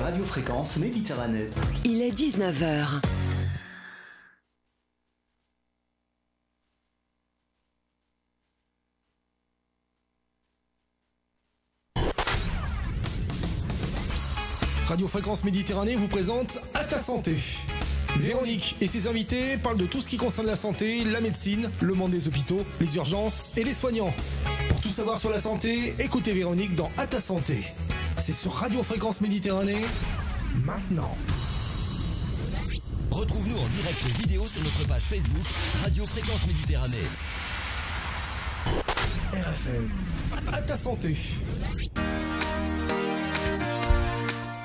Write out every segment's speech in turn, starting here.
Radio Fréquence Méditerranée. Il est 19h. Radio Fréquence Méditerranée vous présente À ta santé. Véronique et ses invités parlent de tout ce qui concerne la santé, la médecine, le monde des hôpitaux, les urgences et les soignants. Pour tout savoir sur la santé, écoutez Véronique dans À ta santé. C'est sur Radio Fréquence Méditerranée, maintenant. Retrouve-nous en direct vidéo sur notre page Facebook Radio Fréquence Méditerranée. RFM, À ta santé.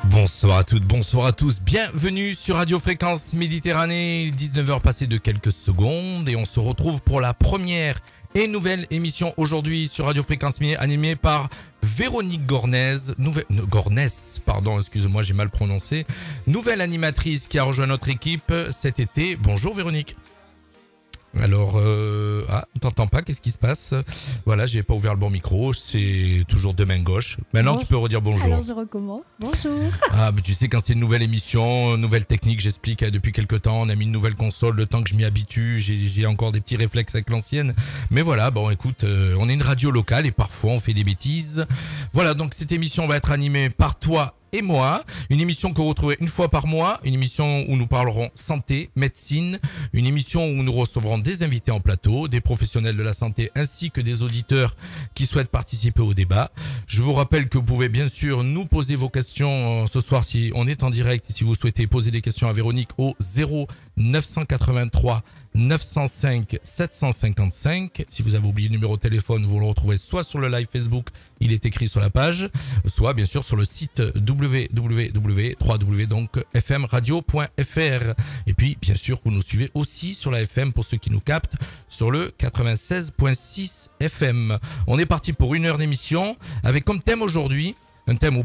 Bonsoir à toutes, bonsoir à tous, bienvenue sur Radio Fréquence Méditerranée, 19h passées de quelques secondes et on se retrouve pour la première et nouvelle émission aujourd'hui sur Radio Fréquence Méditerranée animée par Véronique Gornès, excusez-moi j'ai mal prononcé, nouvelle animatrice qui a rejoint notre équipe cet été. Bonjour Véronique. Alors, on t'entend pas, qu'est-ce qui se passe? Voilà, j'ai pas ouvert le bon micro, c'est toujours de main gauche. Maintenant, tu peux redire bonjour. Alors, je recommence. Bonjour. Ah, mais tu sais, quand c'est une nouvelle émission, nouvelle technique, j'explique, depuis quelques temps, on a mis une nouvelle console, le temps que je m'y habitue, j'ai encore des petits réflexes avec l'ancienne. Mais voilà, bon, écoute, on est une radio locale et parfois on fait des bêtises. Voilà, donc cette émission va être animée par toi et moi, une émission que vous retrouvez une fois par mois, une émission où nous parlerons santé, médecine, une émission où nous recevrons des invités en plateau, des professionnels de la santé ainsi que des auditeurs qui souhaitent participer au débat. Je vous rappelle que vous pouvez bien sûr nous poser vos questions ce soir si on est en direct et si vous souhaitez poser des questions à Véronique au 0 983 905 755. Si vous avez oublié le numéro de téléphone, vous le retrouvez soit sur le live Facebook, il est écrit sur la page, soit bien sûr sur le site www.fmradio.fr. Et puis bien sûr vous nous suivez aussi sur la FM pour ceux qui nous captent sur le 96.6 FM. On est parti pour une heure d'émission avec comme thème aujourd'hui un thème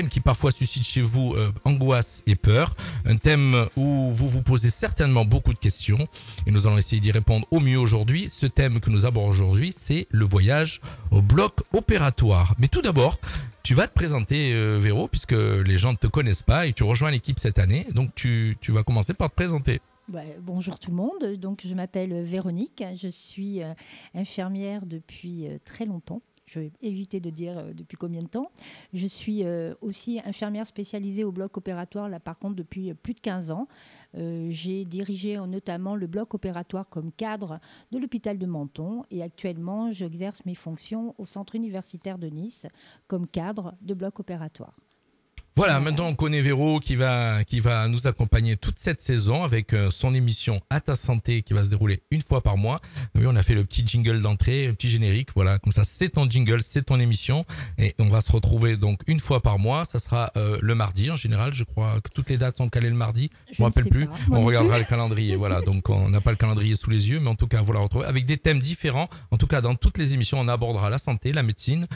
qui parfois suscite chez vous angoisse et peur, un thème où vous vous posez certainement beaucoup de questions et nous allons essayer d'y répondre au mieux aujourd'hui. Ce thème que nous abordons aujourd'hui, c'est le voyage au bloc opératoire. Mais tout d'abord, tu vas te présenter Véro, puisque les gens ne te connaissent pas et tu rejoins l'équipe cette année, donc tu vas commencer par te présenter. Bonjour tout le monde, donc je m'appelle Véronique, je suis infirmière depuis très longtemps. Je vais éviter de dire depuis combien de temps. Je suis aussi infirmière spécialisée au bloc opératoire, là par contre depuis plus de 15 ans. J'ai dirigé notamment le bloc opératoire comme cadre de l'hôpital de Menton et actuellement j'exerce mes fonctions au centre universitaire de Nice comme cadre de bloc opératoire. Voilà, maintenant on connaît Véro qui va nous accompagner toute cette saison avec son émission À ta santé qui va se dérouler une fois par mois. Oui, on a fait le petit jingle d'entrée, le petit générique, voilà, comme ça c'est ton jingle, c'est ton émission et on va se retrouver donc une fois par mois. Ça sera le mardi en général, je crois que toutes les dates sont calées le mardi. Je me rappelle plus, on regardera le calendrier, voilà, donc on n'a pas le calendrier sous les yeux, mais en tout cas voilà, retrouver avec des thèmes différents. En tout cas dans toutes les émissions on abordera la santé, la médecine,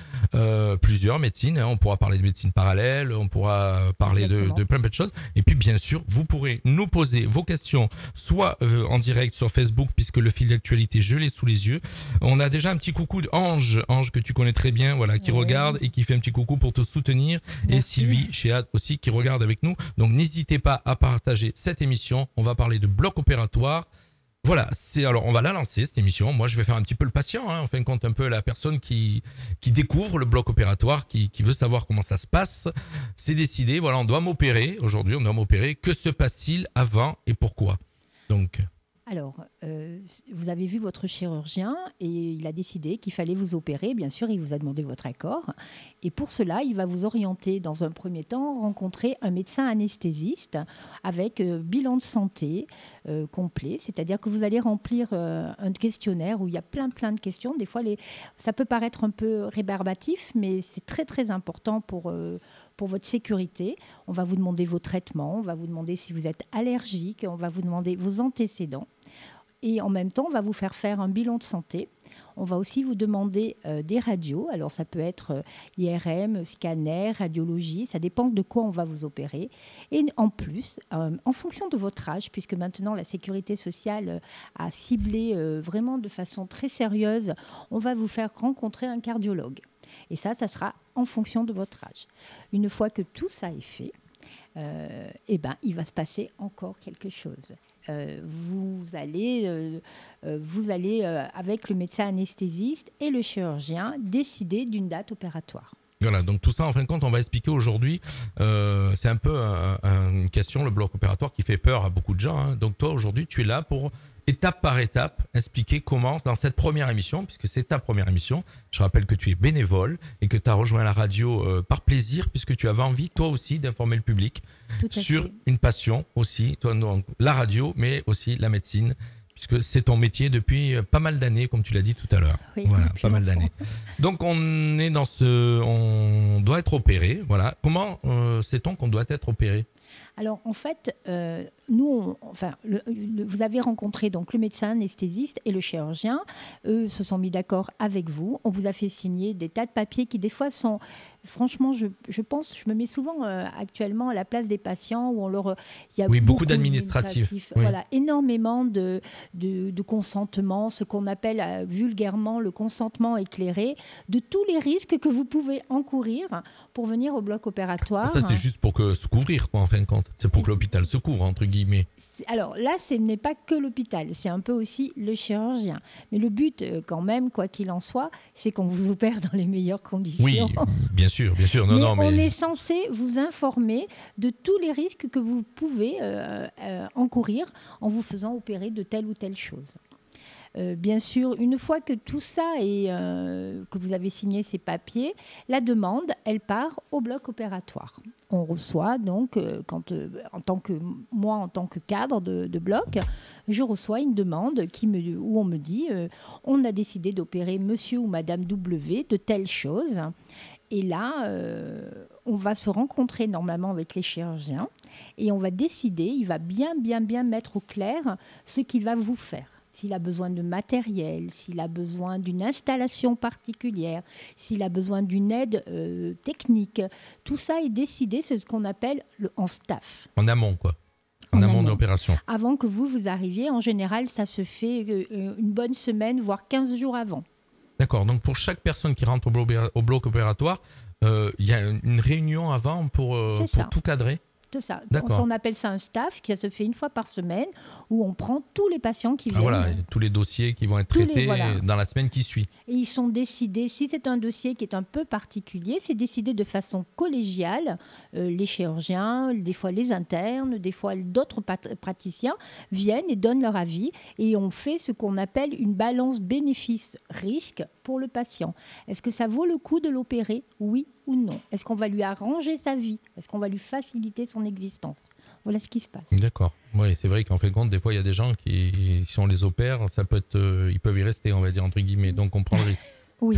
plusieurs médecines, hein. On pourra parler de médecine parallèle, on pourra parler de plein de choses et puis bien sûr vous pourrez nous poser vos questions soit en direct sur Facebook puisque le fil d'actualité je l'ai sous les yeux. On a déjà un petit coucou d'Ange que tu connais très bien, voilà, qui regarde et qui fait un petit coucou pour te soutenir. Merci. Et Sylvie chez Ad aussi qui regarde avec nous, donc n'hésitez pas à partager cette émission. On va parler de bloc opératoire. Voilà, alors on va la lancer cette émission. Moi je vais faire un petit peu le patient, en fin de compte un peu la personne qui découvre le bloc opératoire, qui veut savoir comment ça se passe. C'est décidé, voilà, on doit m'opérer aujourd'hui, Que se passe-t-il avant et pourquoi? Donc alors, vous avez vu votre chirurgien et il a décidé qu'il fallait vous opérer. Bien sûr, il vous a demandé votre accord. Et pour cela, il va vous orienter dans un premier temps, rencontrer un médecin anesthésiste avec bilan de santé complet. C'est-à-dire que vous allez remplir un questionnaire où il y a plein de questions. Des fois, ça peut paraître un peu rébarbatif, mais c'est très, très important pour votre sécurité. On va vous demander vos traitements, on va vous demander si vous êtes allergique, on va vous demander vos antécédents. Et en même temps, on va vous faire un bilan de santé. On va aussi vous demander des radios. Alors, ça peut être IRM, scanner, radiologie. Ça dépend de quoi on va vous opérer. Et en plus, en fonction de votre âge, puisque maintenant la sécurité sociale a ciblé vraiment de façon très sérieuse, on va vous faire rencontrer un cardiologue. Et ça sera en fonction de votre âge. Une fois que tout ça est fait, il va se passer encore quelque chose. Vous allez, avec le médecin anesthésiste et le chirurgien, décider d'une date opératoire. Voilà, donc tout ça, en fin de compte, on va expliquer aujourd'hui. C'est un peu une question, le bloc opératoire, qui fait peur à beaucoup de gens. Hein. Donc toi, aujourd'hui, tu es là pour, étape par étape, expliquer comment, dans cette première émission, puisque c'est ta première émission, je rappelle que tu es bénévole et que tu as rejoint la radio par plaisir, puisque tu avais envie, toi aussi, d'informer le public sur une passion aussi, toi, non, la radio, mais aussi la médecine, puisque c'est ton métier depuis pas mal d'années, comme tu l'as dit tout à l'heure. Oui, voilà, pas mal longtemps. d'années. Donc on doit être opéré. Voilà. Comment sait-on qu'on doit être opéré? Alors, en fait, nous, vous avez rencontré donc le médecin anesthésiste et le chirurgien. Eux se sont mis d'accord avec vous. On vous a fait signer des tas de papiers qui, des fois, sont... Franchement, je me mets souvent actuellement à la place des patients où il y a beaucoup d'administratifs. Oui. Voilà, énormément de consentement, ce qu'on appelle vulgairement le consentement éclairé, de tous les risques que vous pouvez encourir pour venir au bloc opératoire. Ça, c'est juste pour se couvrir, quoi, en fin de compte. C'est pour que l'hôpital se couvre, entre guillemets. Alors là, ce n'est pas que l'hôpital, c'est un peu aussi le chirurgien. Mais le but, quand même, quoi qu'il en soit, c'est qu'on vous opère dans les meilleures conditions. Oui, bien sûr, bien sûr. Mais on est censé vous informer de tous les risques que vous pouvez encourir en vous faisant opérer de telle ou telle chose. Bien sûr, une fois que tout ça que vous avez signé ces papiers, la demande, elle part au bloc opératoire. On reçoit donc, en tant que cadre de bloc, je reçois une demande où on me dit on a décidé d'opérer monsieur ou madame W de telle chose. Et là, on va se rencontrer normalement avec les chirurgiens et on va décider, il va bien mettre au clair ce qu'il va vous faire. S'il a besoin de matériel, s'il a besoin d'une installation particulière, s'il a besoin d'une aide technique, tout ça est décidé, c'est ce qu'on appelle en staff. En amont, quoi. En amont de l'opération. Avant que vous arriviez, en général, ça se fait une bonne semaine, voire 15 jours avant. D'accord, donc pour chaque personne qui rentre au bloc opératoire, il y a une réunion avant pour tout cadrer. Tout ça. On appelle ça un staff qui se fait une fois par semaine où on prend tous les patients qui viennent. Voilà, tous les dossiers qui vont être traités dans la semaine qui suit. Et ils sont décidés, si c'est un dossier qui est un peu particulier, c'est décidé de façon collégiale. Les chirurgiens, des fois les internes, des fois d'autres praticiens viennent et donnent leur avis et on fait ce qu'on appelle une balance bénéfice-risque pour le patient. Est-ce que ça vaut le coup de l'opérer? Oui ou non? Est-ce qu'on va lui arranger sa vie? Est-ce qu'on va lui faciliter son existence? Voilà ce qui se passe. D'accord. Oui, c'est vrai qu'en fin de compte, des fois, il y a des gens qui, si on les opère, ça peut être, ils peuvent y rester, on va dire, entre guillemets. Donc, on prend le risque. Oui.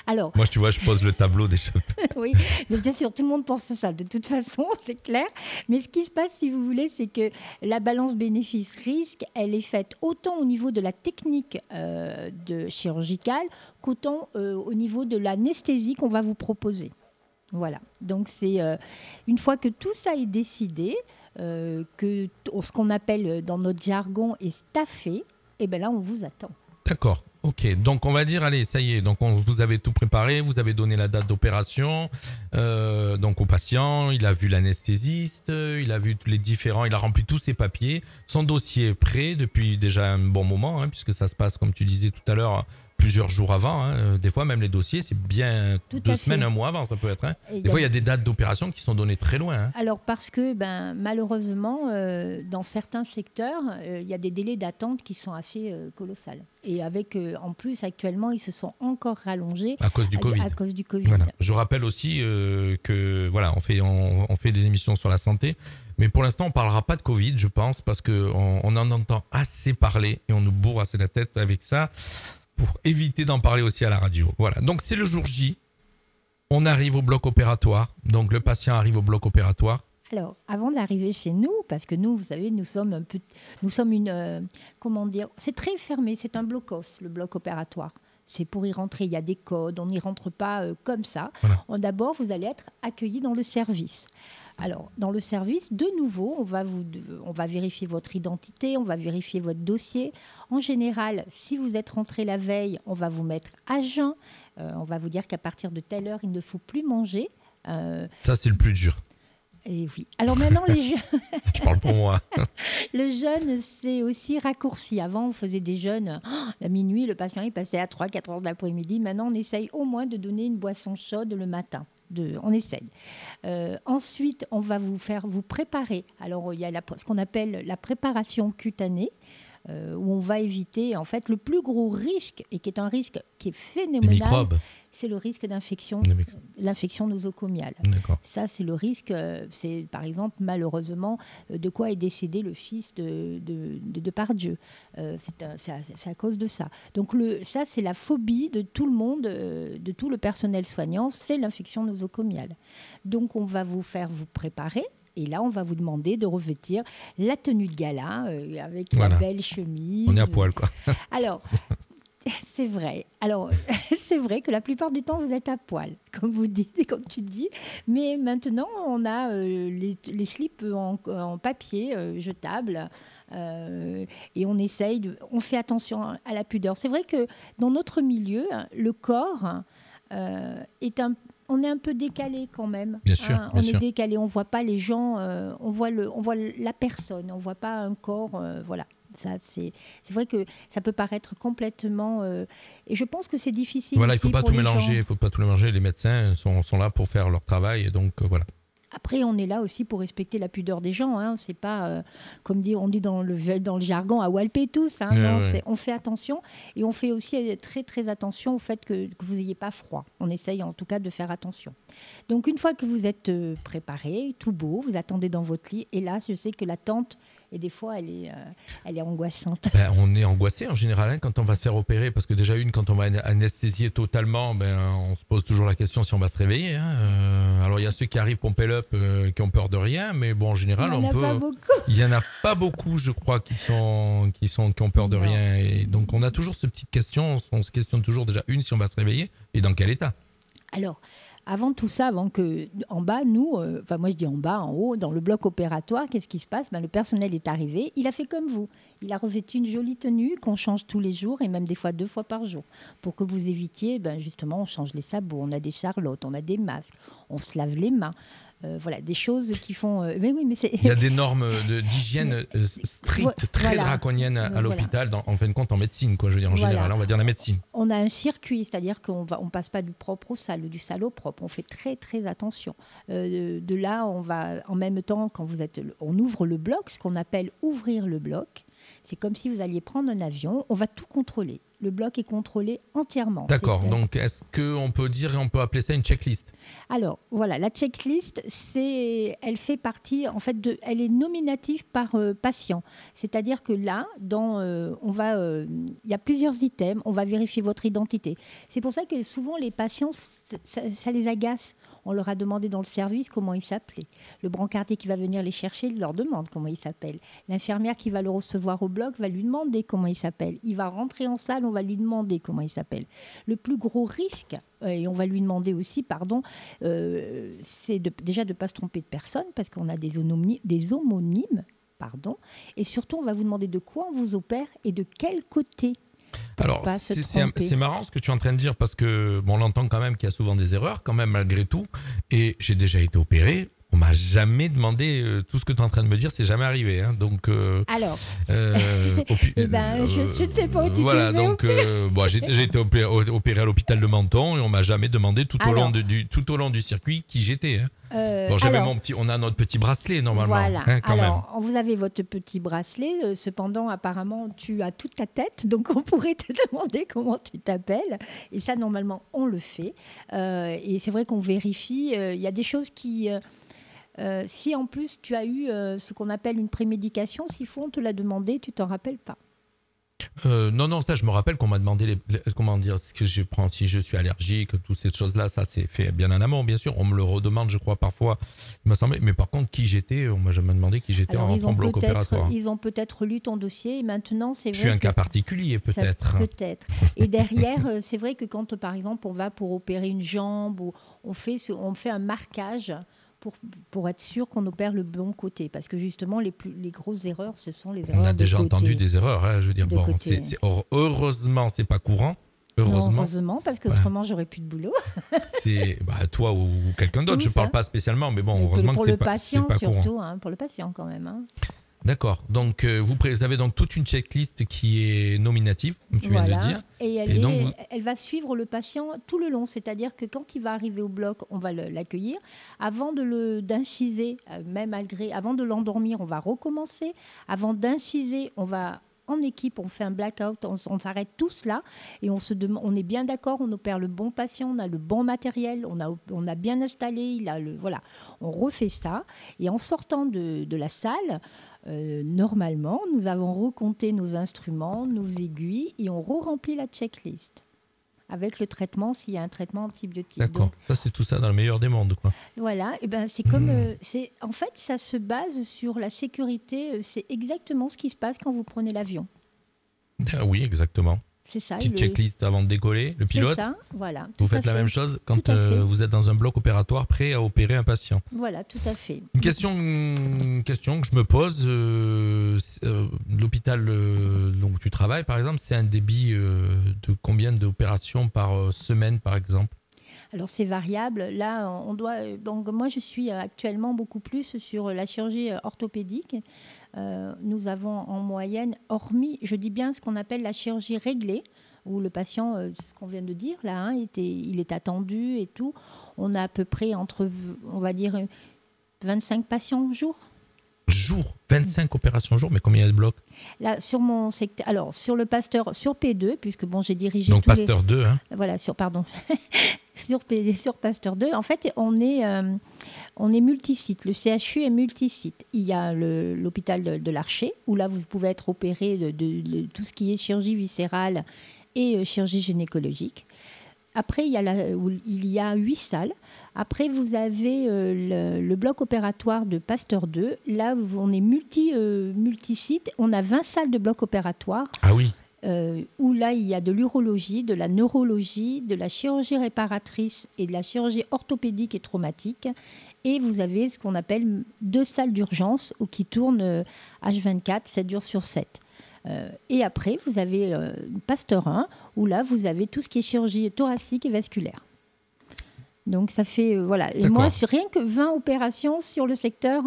Alors. Moi, tu vois, je pose le tableau déjà. Oui, mais bien sûr, tout le monde pense ça. De toute façon, c'est clair. Mais ce qui se passe, si vous voulez, c'est que la balance bénéfice-risque, elle est faite autant au niveau de la technique chirurgicale qu'autant au niveau de l'anesthésie qu'on va vous proposer. Voilà. Donc, c'est une fois que tout ça est décidé, que ce qu'on appelle dans notre jargon est staffé, et bien là, on vous attend. D'accord. Ok, donc on va dire, allez, ça y est, donc vous avez tout préparé, vous avez donné la date d'opération, donc au patient, il a vu l'anesthésiste, il a vu les différents, il a rempli tous ses papiers, son dossier est prêt depuis déjà un bon moment, hein, puisque ça se passe, comme tu disais tout à l'heure, plusieurs jours avant, hein. Des fois même les dossiers, c'est bien 2 semaines, un mois avant, ça peut être. Hein. Des fois il y a des dates d'opération qui sont données très loin. Hein. Alors parce que malheureusement, dans certains secteurs, il y a des délais d'attente qui sont assez colossales. Et avec, en plus, actuellement, ils se sont encore rallongés à cause du Covid. À cause du Covid. Voilà. Je rappelle aussi que voilà, on fait des émissions sur la santé, mais pour l'instant, on parlera pas de Covid, je pense, parce que on en entend assez parler et on nous bourre assez la tête avec ça, pour éviter d'en parler aussi à la radio. Voilà. Donc c'est le jour J. On arrive au bloc opératoire. Donc le patient arrive au bloc opératoire. Alors, avant d'arriver chez nous, parce que nous, vous savez, nous sommes une, comment dire, c'est très fermé, c'est un blocos, le bloc opératoire. C'est pour y rentrer, il y a des codes, on n'y rentre pas comme ça. Voilà. D'abord, vous allez être accueilli dans le service. Alors, dans le service, de nouveau, on va vérifier votre identité, on va vérifier votre dossier. En général, si vous êtes rentré la veille, on va vous mettre à jeun. On va vous dire qu'à partir de telle heure, il ne faut plus manger. Ça, c'est le plus dur. Et oui. Alors maintenant, Je parle pour moi. le jeûne, c'est aussi raccourci. Avant, on faisait des jeûnes à minuit, le patient il passait à 3-4 heures de l'après-midi. Maintenant, on essaye au moins de donner une boisson chaude le matin. On essaye. Ensuite, on va vous préparer. Alors, il y a ce qu'on appelle la préparation cutanée, où on va éviter, en fait, le plus gros risque, et qui est un risque qui est Les phénoménal, microbes. c'est le risque d'infection, l'infection nosocomiale. D'accord. Ça, c'est le risque. C'est, par exemple, malheureusement, de quoi est décédé le fils de Depardieu. C'est à cause de ça. Donc, ça, c'est la phobie de tout le monde, de tout le personnel soignant, c'est l'infection nosocomiale. Donc, on va vous préparer. Et là, on va vous demander de revêtir la tenue de gala avec la belle chemise. On est à poil, quoi. Alors, c'est vrai. Alors, c'est vrai que la plupart du temps, vous êtes à poil, comme vous dites et comme tu dis. Mais maintenant, on a les slips en papier jetable. Et on essaye, on fait attention à la pudeur. C'est vrai que dans notre milieu, le corps on est un peu décalé quand même. Bien sûr, on est décalé, on voit pas les gens, on voit la personne, on voit pas un corps, voilà. Ça, c'est vrai que ça peut paraître complètement, et je pense que c'est difficile. Voilà, il faut pas tout mélanger. Il faut pas tout mélanger. Les médecins sont là pour faire leur travail, et donc voilà. Après, on est là aussi pour respecter la pudeur des gens. Hein. C'est pas, comme on dit dans le jargon, à walper tous. Hein. Non, on fait attention. Et on fait aussi très, très attention au fait que vous n'ayez pas froid. On essaye en tout cas de faire attention. Donc, une fois que vous êtes préparé, tout beau, vous attendez dans votre lit. Et là, je sais que l'attente, et des fois, elle est angoissante. On est angoissé en général quand on va se faire opérer, parce que déjà quand on va anesthésier totalement, on se pose toujours la question si on va se réveiller. Hein. Alors il y a ceux qui arrivent pompel up, qui ont peur de rien, mais bon en général il y en a pas beaucoup, je crois, qui ont peur de rien. Et donc on a toujours cette petite question, on se questionne toujours déjà si on va se réveiller et dans quel état. Alors, avant tout ça, en bas, nous, moi je dis en bas, en haut, dans le bloc opératoire, qu'est-ce qui se passe ? Le personnel est arrivé, il a fait comme vous. Il a revêtu une jolie tenue qu'on change tous les jours et même des fois 2 fois par jour. Pour que vous évitiez, justement, on change les sabots, on a des charlottes, on a des masques, on se lave les mains. Voilà, des choses qui font... mais il y a des normes d'hygiène strictes, très draconiennes à l'hôpital, en fin de compte en médecine, quoi, je veux dire, en général, on va dire la médecine. On a un circuit, c'est-à-dire qu'on ne passe pas du propre au sale, du sale au propre, on fait très très attention. De là, on va, en même temps, on ouvre le bloc, ce qu'on appelle ouvrir le bloc. C'est comme si vous alliez prendre un avion, on va tout contrôler. Le bloc est contrôlé entièrement. D'accord, donc est-ce qu'on peut appeler ça une checklist ? Alors, voilà, la checklist, elle fait partie, en fait, elle est nominative par patient. C'est-à-dire que là, il y a plusieurs items, on va vérifier votre identité. C'est pour ça que souvent, les patients, ça les agace. On leur a demandé dans le service comment ils s'appelaient. Le brancardier qui va venir les chercher leur demande comment il s'appelle. L'infirmière qui va le recevoir au bloc va lui demander comment il s'appelle. Il va rentrer en salle, on va lui demander comment il s'appelle. Le plus gros risque, et on va lui demander aussi, c'est déjà de ne pas se tromper de personne, parce qu'on a des homonymes, et surtout on va vous demander de quoi on vous opère et de quel côté. Alors, c'est marrant ce que tu es en train de dire, parce que on entend quand même qu'il y a souvent des erreurs, quand même, malgré tout. Et j'ai déjà été opéré. On m'a jamais demandé tout ce que tu es en train de me dire, c'est jamais arrivé. Hein. Donc, alors, je ne sais pas où tu voilà, donc j'ai été opéré à l'hôpital de Menton et on m'a jamais demandé tout au long du circuit qui j'étais. Hein. On a notre petit bracelet normalement. Voilà. Hein, quand même. Vous avez votre petit bracelet. Cependant, apparemment, tu as toute ta tête, donc on pourrait te demander comment tu t'appelles. Et ça, normalement, on le fait. Et c'est vrai qu'on vérifie. Il y a des choses qui... si en plus tu as eu ce qu'on appelle une prémédication, s'il faut, on te l'a demandé, tu t'en rappelles pas. Non, ça je me rappelle qu'on m'a demandé ce que je prends, si je suis allergique, toutes ces choses-là, ça c'est fait bien en amont, bien sûr. On me le redemande, je crois, parfois, il m'a semblé. Mais par contre, qui j'étais, on m'a jamais demandé qui j'étais en bloc opératoire. Ils ont peut-être lu ton dossier et maintenant c'est vrai. Je suis un cas particulier, peut-être. Peut-être. Et derrière, c'est vrai que quand, par exemple, on va pour opérer une jambe, ou on fait un marquage. Pour être sûr qu'on opère le bon côté. Parce que justement, les grosses erreurs, ce sont les erreurs. On a déjà entendu des erreurs, hein, je veux dire. Heureusement, c'est pas courant. Heureusement. Non, heureusement, parce qu'autrement, j'aurais plus de boulot. C'est toi ou quelqu'un d'autre. Tous, Je ne parle hein. pas spécialement, mais bon, Et heureusement pour que le c'est patient, pas courant. surtout, hein, pour le patient quand même. Hein. D'accord. Donc, vous avez donc toute une checklist qui est nominative, comme tu viens de dire. Et, elle va suivre le patient tout le long. C'est-à-dire que quand il va arriver au bloc, on va l'accueillir. Avant d'inciser, même avant de l'endormir, on va recommencer. Avant d'inciser, on va... En équipe, on fait un blackout, on s'arrête tous là et on est bien d'accord, on opère le bon patient, on a le bon matériel, on a bien installé, voilà. On refait ça et en sortant de la salle, normalement, nous avons recompté nos instruments, nos aiguilles et on re-remplit la checklist avec le traitement s'il y a un traitement antibiotique. D'accord, donc, ça c'est tout ça dans le meilleur des mondes, quoi. Voilà, et ben c'est comme en fait ça se base sur la sécurité, c'est exactement ce qui se passe quand vous prenez l'avion. Ah oui, exactement. C'est ça. Petite checklist avant de décoller, le pilote. C'est ça, voilà. Vous faites la même chose quand vous êtes dans un bloc opératoire prêt à opérer un patient. Voilà, tout à fait. Une question que je me pose, l'hôpital où tu travailles, par exemple, c'est un débit de combien d'opérations par semaine, par exemple? Alors c'est variable. Là, donc moi, je suis actuellement beaucoup plus sur la chirurgie orthopédique. Nous avons en moyenne, hormis, je dis bien ce qu'on appelle la chirurgie réglée, où le patient, ce qu'on vient de dire là, hein, il est attendu et tout. On a à peu près on va dire, 25 patients jour. Jour, 25 opérations jour, mais combien il y a de blocs? Là, sur mon secteur, alors sur le Pasteur, sur P2, puisque bon, j'ai dirigé. Donc Pasteur 2, hein. Voilà, sur Pasteur 2, en fait, on est multisite. Le CHU est multisite. Il y a l'hôpital de l'Archer, où là, vous pouvez être opéré de tout ce qui est chirurgie viscérale et chirurgie gynécologique. Après, il y a 8 salles. Après, vous avez le bloc opératoire de Pasteur 2. Là, on est multisite. On a 20 salles de bloc opératoire. Ah oui. Où là, il y a de l'urologie, de la neurologie, de la chirurgie réparatrice et de la chirurgie orthopédique et traumatique. Et vous avez ce qu'on appelle 2 salles d'urgence qui tournent H24, 7 jours sur 7. Et après, vous avez Pasteur 1, où là, vous avez tout ce qui est chirurgie thoracique et vasculaire. Donc, ça fait... voilà. Et moi, c'est rien que 20 opérations sur le secteur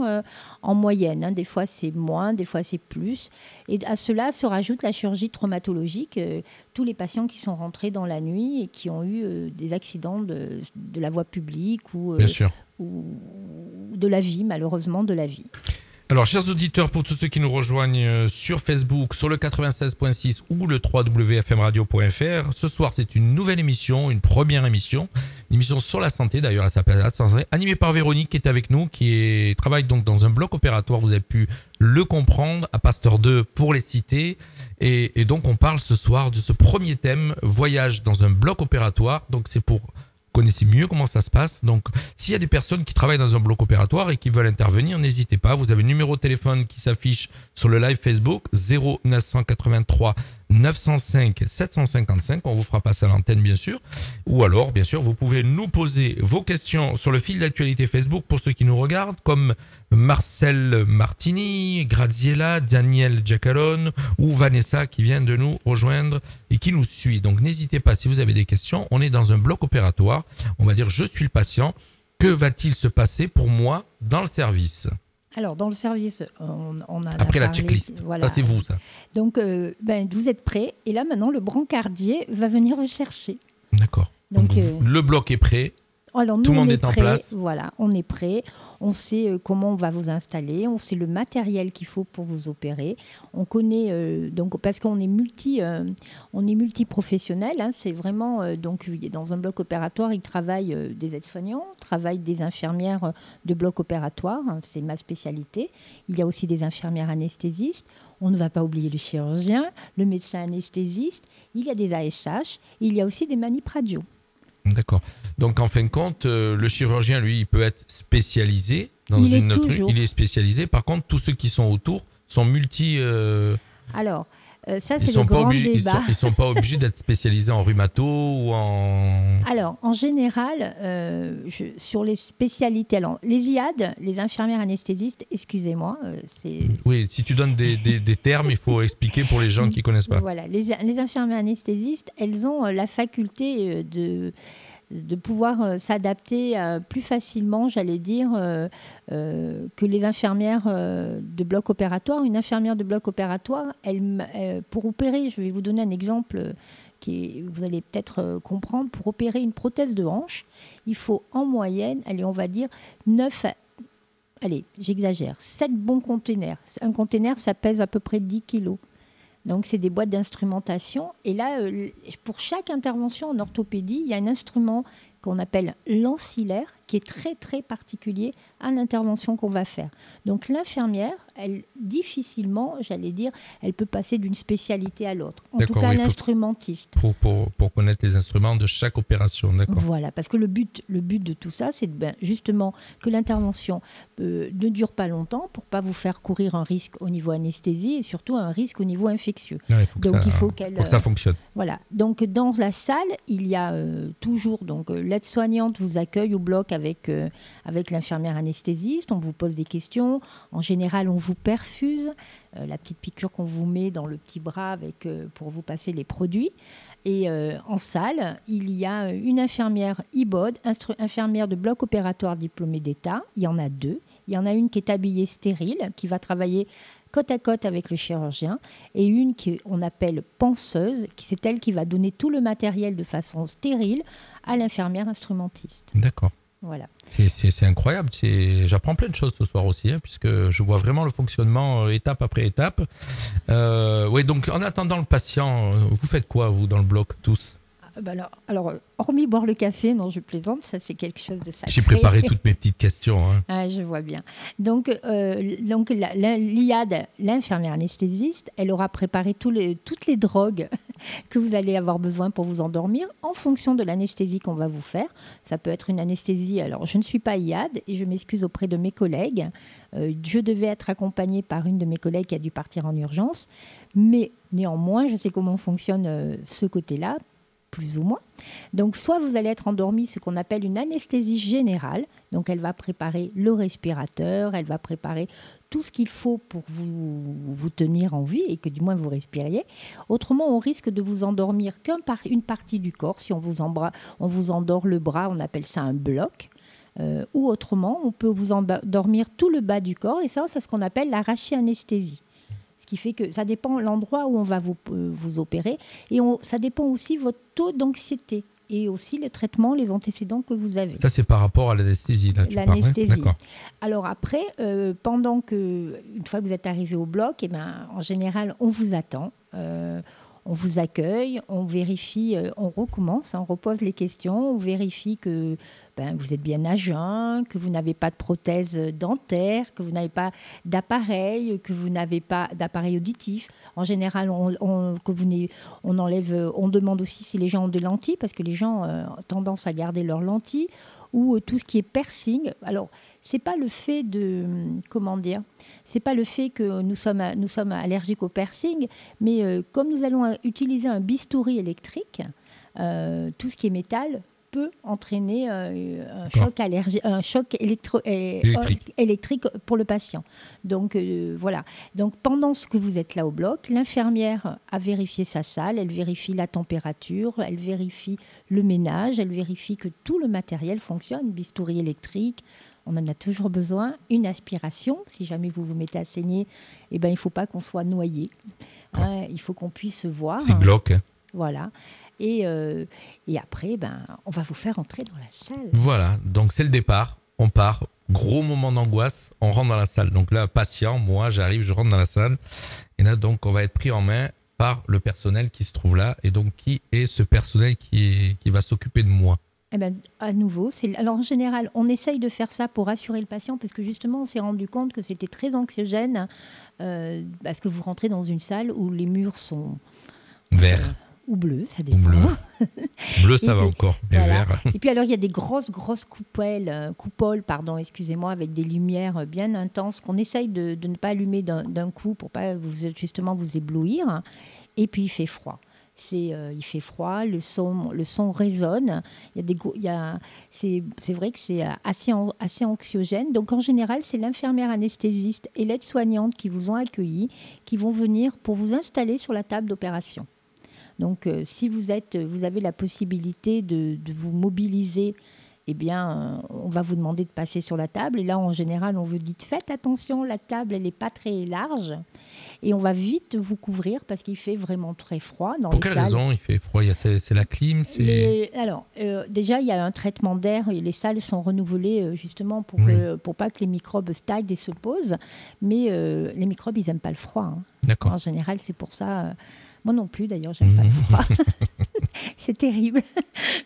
en moyenne. Hein. Des fois, c'est moins, des fois, c'est plus. Et à cela se rajoute la chirurgie traumatologique. Tous les patients qui sont rentrés dans la nuit et qui ont eu des accidents de la voie publique ou de la vie, malheureusement, de la vie. Alors, chers auditeurs, pour tous ceux qui nous rejoignent sur Facebook, sur le 96.6 ou le www.fmradio.fr, ce soir, c'est une nouvelle émission, une première émission, une émission sur la santé, d'ailleurs, elle s'appelle La Santé, animée par Véronique, qui est avec nous, qui travaille donc dans un bloc opératoire, vous avez pu le comprendre, à Pasteur 2 pour les citer. Et donc, on parle ce soir de ce premier thème, voyage dans un bloc opératoire. Donc, c'est pour... connaissez mieux comment ça se passe. Donc, s'il y a des personnes qui travaillent dans un bloc opératoire et qui veulent intervenir, n'hésitez pas. Vous avez le numéro de téléphone qui s'affiche sur le live Facebook, 0983 905 755. On vous fera passer à l'antenne, bien sûr. Ou alors, bien sûr, vous pouvez nous poser vos questions sur le fil d'actualité Facebook pour ceux qui nous regardent, comme Marcel Martini, Graziella, Daniel Giacalone ou Vanessa qui vient de nous rejoindre et qui nous suit. Donc, n'hésitez pas si vous avez des questions. On est dans un bloc opératoire. On va dire, je suis le patient. Que va-t-il se passer pour moi dans le service ? Alors, dans le service, on a après la parlé, checklist, voilà. Ça c'est vous, ça. Donc, vous êtes prêts. Et là, maintenant, le brancardier va venir vous chercher. D'accord. Donc le bloc est prêt. Alors, nous, tout le monde est en place. Voilà, on est prêt. On sait comment on va vous installer. On sait le matériel qu'il faut pour vous opérer. On connaît, donc, parce qu'on est multi-professionnel. Hein, c'est vraiment, donc, dans un bloc opératoire, il travaille des aides-soignants, travaillent des infirmières de bloc opératoire. Hein, c'est ma spécialité. Il y a aussi des infirmières anesthésistes. On ne va pas oublier le chirurgien, le médecin anesthésiste. Il y a des ASH. Il y a aussi des manip radio. D'accord. Donc, en fin de compte, le chirurgien, lui, il peut être spécialisé dans une autre. Il est spécialisé. Par contre, tous ceux qui sont autour sont multi. Alors, Ça, c'est le grand débat. Ils sont pas obligés d'être spécialisés en rhumato ou en... Alors, en général, sur les spécialités, alors, les IAD, les infirmières anesthésistes, excusez-moi, Oui, si tu donnes des termes, il faut expliquer pour les gens qui ne connaissent pas. Voilà, les infirmières anesthésistes, elles ont la faculté de pouvoir s'adapter plus facilement, j'allais dire, que les infirmières de bloc opératoire. Une infirmière de bloc opératoire, pour opérer, je vais vous donner un exemple vous allez peut-être comprendre, pour opérer une prothèse de hanche, il faut en moyenne, allez, on va dire 7 bons containers. Un container, ça pèse à peu près 10 kilos. Donc, c'est des boîtes d'instrumentation. Et là, pour chaque intervention en orthopédie, il y a un instrument qu'on appelle l'ancillaire, qui est très, très particulier à l'intervention qu'on va faire. Donc, l'infirmière, elle, difficilement, j'allais dire, elle peut passer d'une spécialité à l'autre. En tout cas, oui, l'instrumentiste. Pour connaître les instruments de chaque opération, d'accord. Voilà, parce que le but de tout ça, c'est justement que l'intervention ne dure pas longtemps pour ne pas vous faire courir un risque au niveau anesthésie et surtout un risque au niveau infectieux. Ouais, il faut que ça fonctionne. Voilà. Donc, dans la salle, il y a toujours... l'aide-soignante vous accueille au bloc avec l'infirmière anesthésiste. On vous pose des questions. En général, on vous perfuse. La petite piqûre qu'on vous met dans le petit bras pour vous passer les produits. Et en salle, il y a une infirmière IBOD, infirmière de bloc opératoire diplômée d'État. Il y en a 2. Il y en a une qui est habillée stérile, qui va travailler côte à côte avec le chirurgien, et une qu'on appelle penseuse, c'est elle qui va donner tout le matériel de façon stérile à l'infirmière instrumentiste. D'accord. Voilà. C'est incroyable. J'apprends plein de choses ce soir aussi, puisque je vois vraiment le fonctionnement étape après étape. Oui, donc en attendant le patient, vous faites quoi, vous, dans le bloc, tous ? Alors, hormis boire le café, non, je plaisante, ça c'est quelque chose de sacré. J'ai préparé toutes mes petites questions. Ah, je vois bien. Donc l'IAD, l'infirmière anesthésiste, elle aura préparé toutes les drogues que vous allez avoir besoin pour vous endormir en fonction de l'anesthésie qu'on va vous faire. Ça peut être une anesthésie, alors je ne suis pas IAD et je m'excuse auprès de mes collègues. Je devais être accompagnée par une de mes collègues qui a dû partir en urgence, mais néanmoins, je sais comment fonctionne ce côté-là, plus ou moins. Donc, soit vous allez être endormi, ce qu'on appelle une anesthésie générale. Donc, elle va préparer le respirateur, elle va préparer tout ce qu'il faut pour vous tenir en vie et que du moins vous respiriez. Autrement, on risque de vous endormir qu'une partie du corps. Si on vous endort le bras, on appelle ça un bloc. Ou autrement, on peut vous endormir tout le bas du corps. Et ça, c'est ce qu'on appelle la rachianesthésie. Ce qui fait que ça dépend de l'endroit où on va vous opérer. Et ça dépend aussi de votre taux d'anxiété et aussi le traitement, les antécédents que vous avez. Ça, c'est par rapport à l'anesthésie, là, tu parles, l'anesthésie. D'accord. Alors après, une fois que vous êtes arrivé au bloc, en général, on vous attend. On vous accueille, on vérifie, on recommence, on repose les questions, on vérifie que vous êtes bien à jeun, que vous n'avez pas de prothèse dentaire, que vous n'avez pas d'appareil, que vous n'avez pas d'appareil auditif. En général, on demande aussi si les gens ont des lentilles, parce que les gens ont tendance à garder leurs lentilles, ou tout ce qui est piercing. Alors, c'est pas le fait c'est pas le fait que nous sommes allergiques au piercing, mais comme nous allons utiliser un bistouri électrique, tout ce qui est métal peut entraîner un choc électrique pour le patient. Donc voilà. Donc pendant que vous êtes là au bloc, l'infirmière a vérifié sa salle, elle vérifie la température, elle vérifie le ménage, elle vérifie que tout le matériel fonctionne, bistouri électrique. On en a toujours besoin. Une aspiration, si jamais vous vous mettez à saigner, il ne faut pas qu'on soit noyé. Il faut qu'on puisse voir. C'est glauque. Voilà. Et après, on va vous faire entrer dans la salle. Voilà, donc c'est le départ. On part. Gros moment d'angoisse. On rentre dans la salle. Donc là, patient, moi, j'arrive, je rentre dans la salle. Et là, donc, on va être pris en main par le personnel qui se trouve là. Et donc, qui est ce personnel qui va s'occuper de moi ? À nouveau, alors en général, on essaye de faire ça pour rassurer le patient parce que justement, on s'est rendu compte que c'était très anxiogène parce que vous rentrez dans une salle où les murs sont verts. ou bleu, ça Ou dépend. bleu. Bleu, ça Et va puis, encore, mais voilà. vert. Et puis alors, il y a des grosses coupoles, excusez-moi, avec des lumières bien intenses qu'on essaye de ne pas allumer d'un coup pour pas justement vous éblouir. Et puis, il fait froid. Il fait froid, le son résonne. C'est vrai que c'est assez anxiogène. Donc, en général, c'est l'infirmière anesthésiste et l'aide-soignante qui vous ont accueilli, qui vont venir pour vous installer sur la table d'opération. Donc, si vous avez la possibilité de vous mobiliser, eh bien, on va vous demander de passer sur la table. Et là, en général, on vous dit faites attention, la table, elle n'est pas très large. Et on va vite vous couvrir parce qu'il fait vraiment très froid dans les salles. Pour quelle raison il fait froid? C'est la clim? Déjà, il y a un traitement d'air. Et les salles sont renouvelées justement pour pas que les microbes stagnent et se posent. Mais les microbes, ils n'aiment pas le froid. Hein. D'accord. En général, c'est pour ça... Moi non plus, d'ailleurs, j'aime pas le froid. C'est terrible.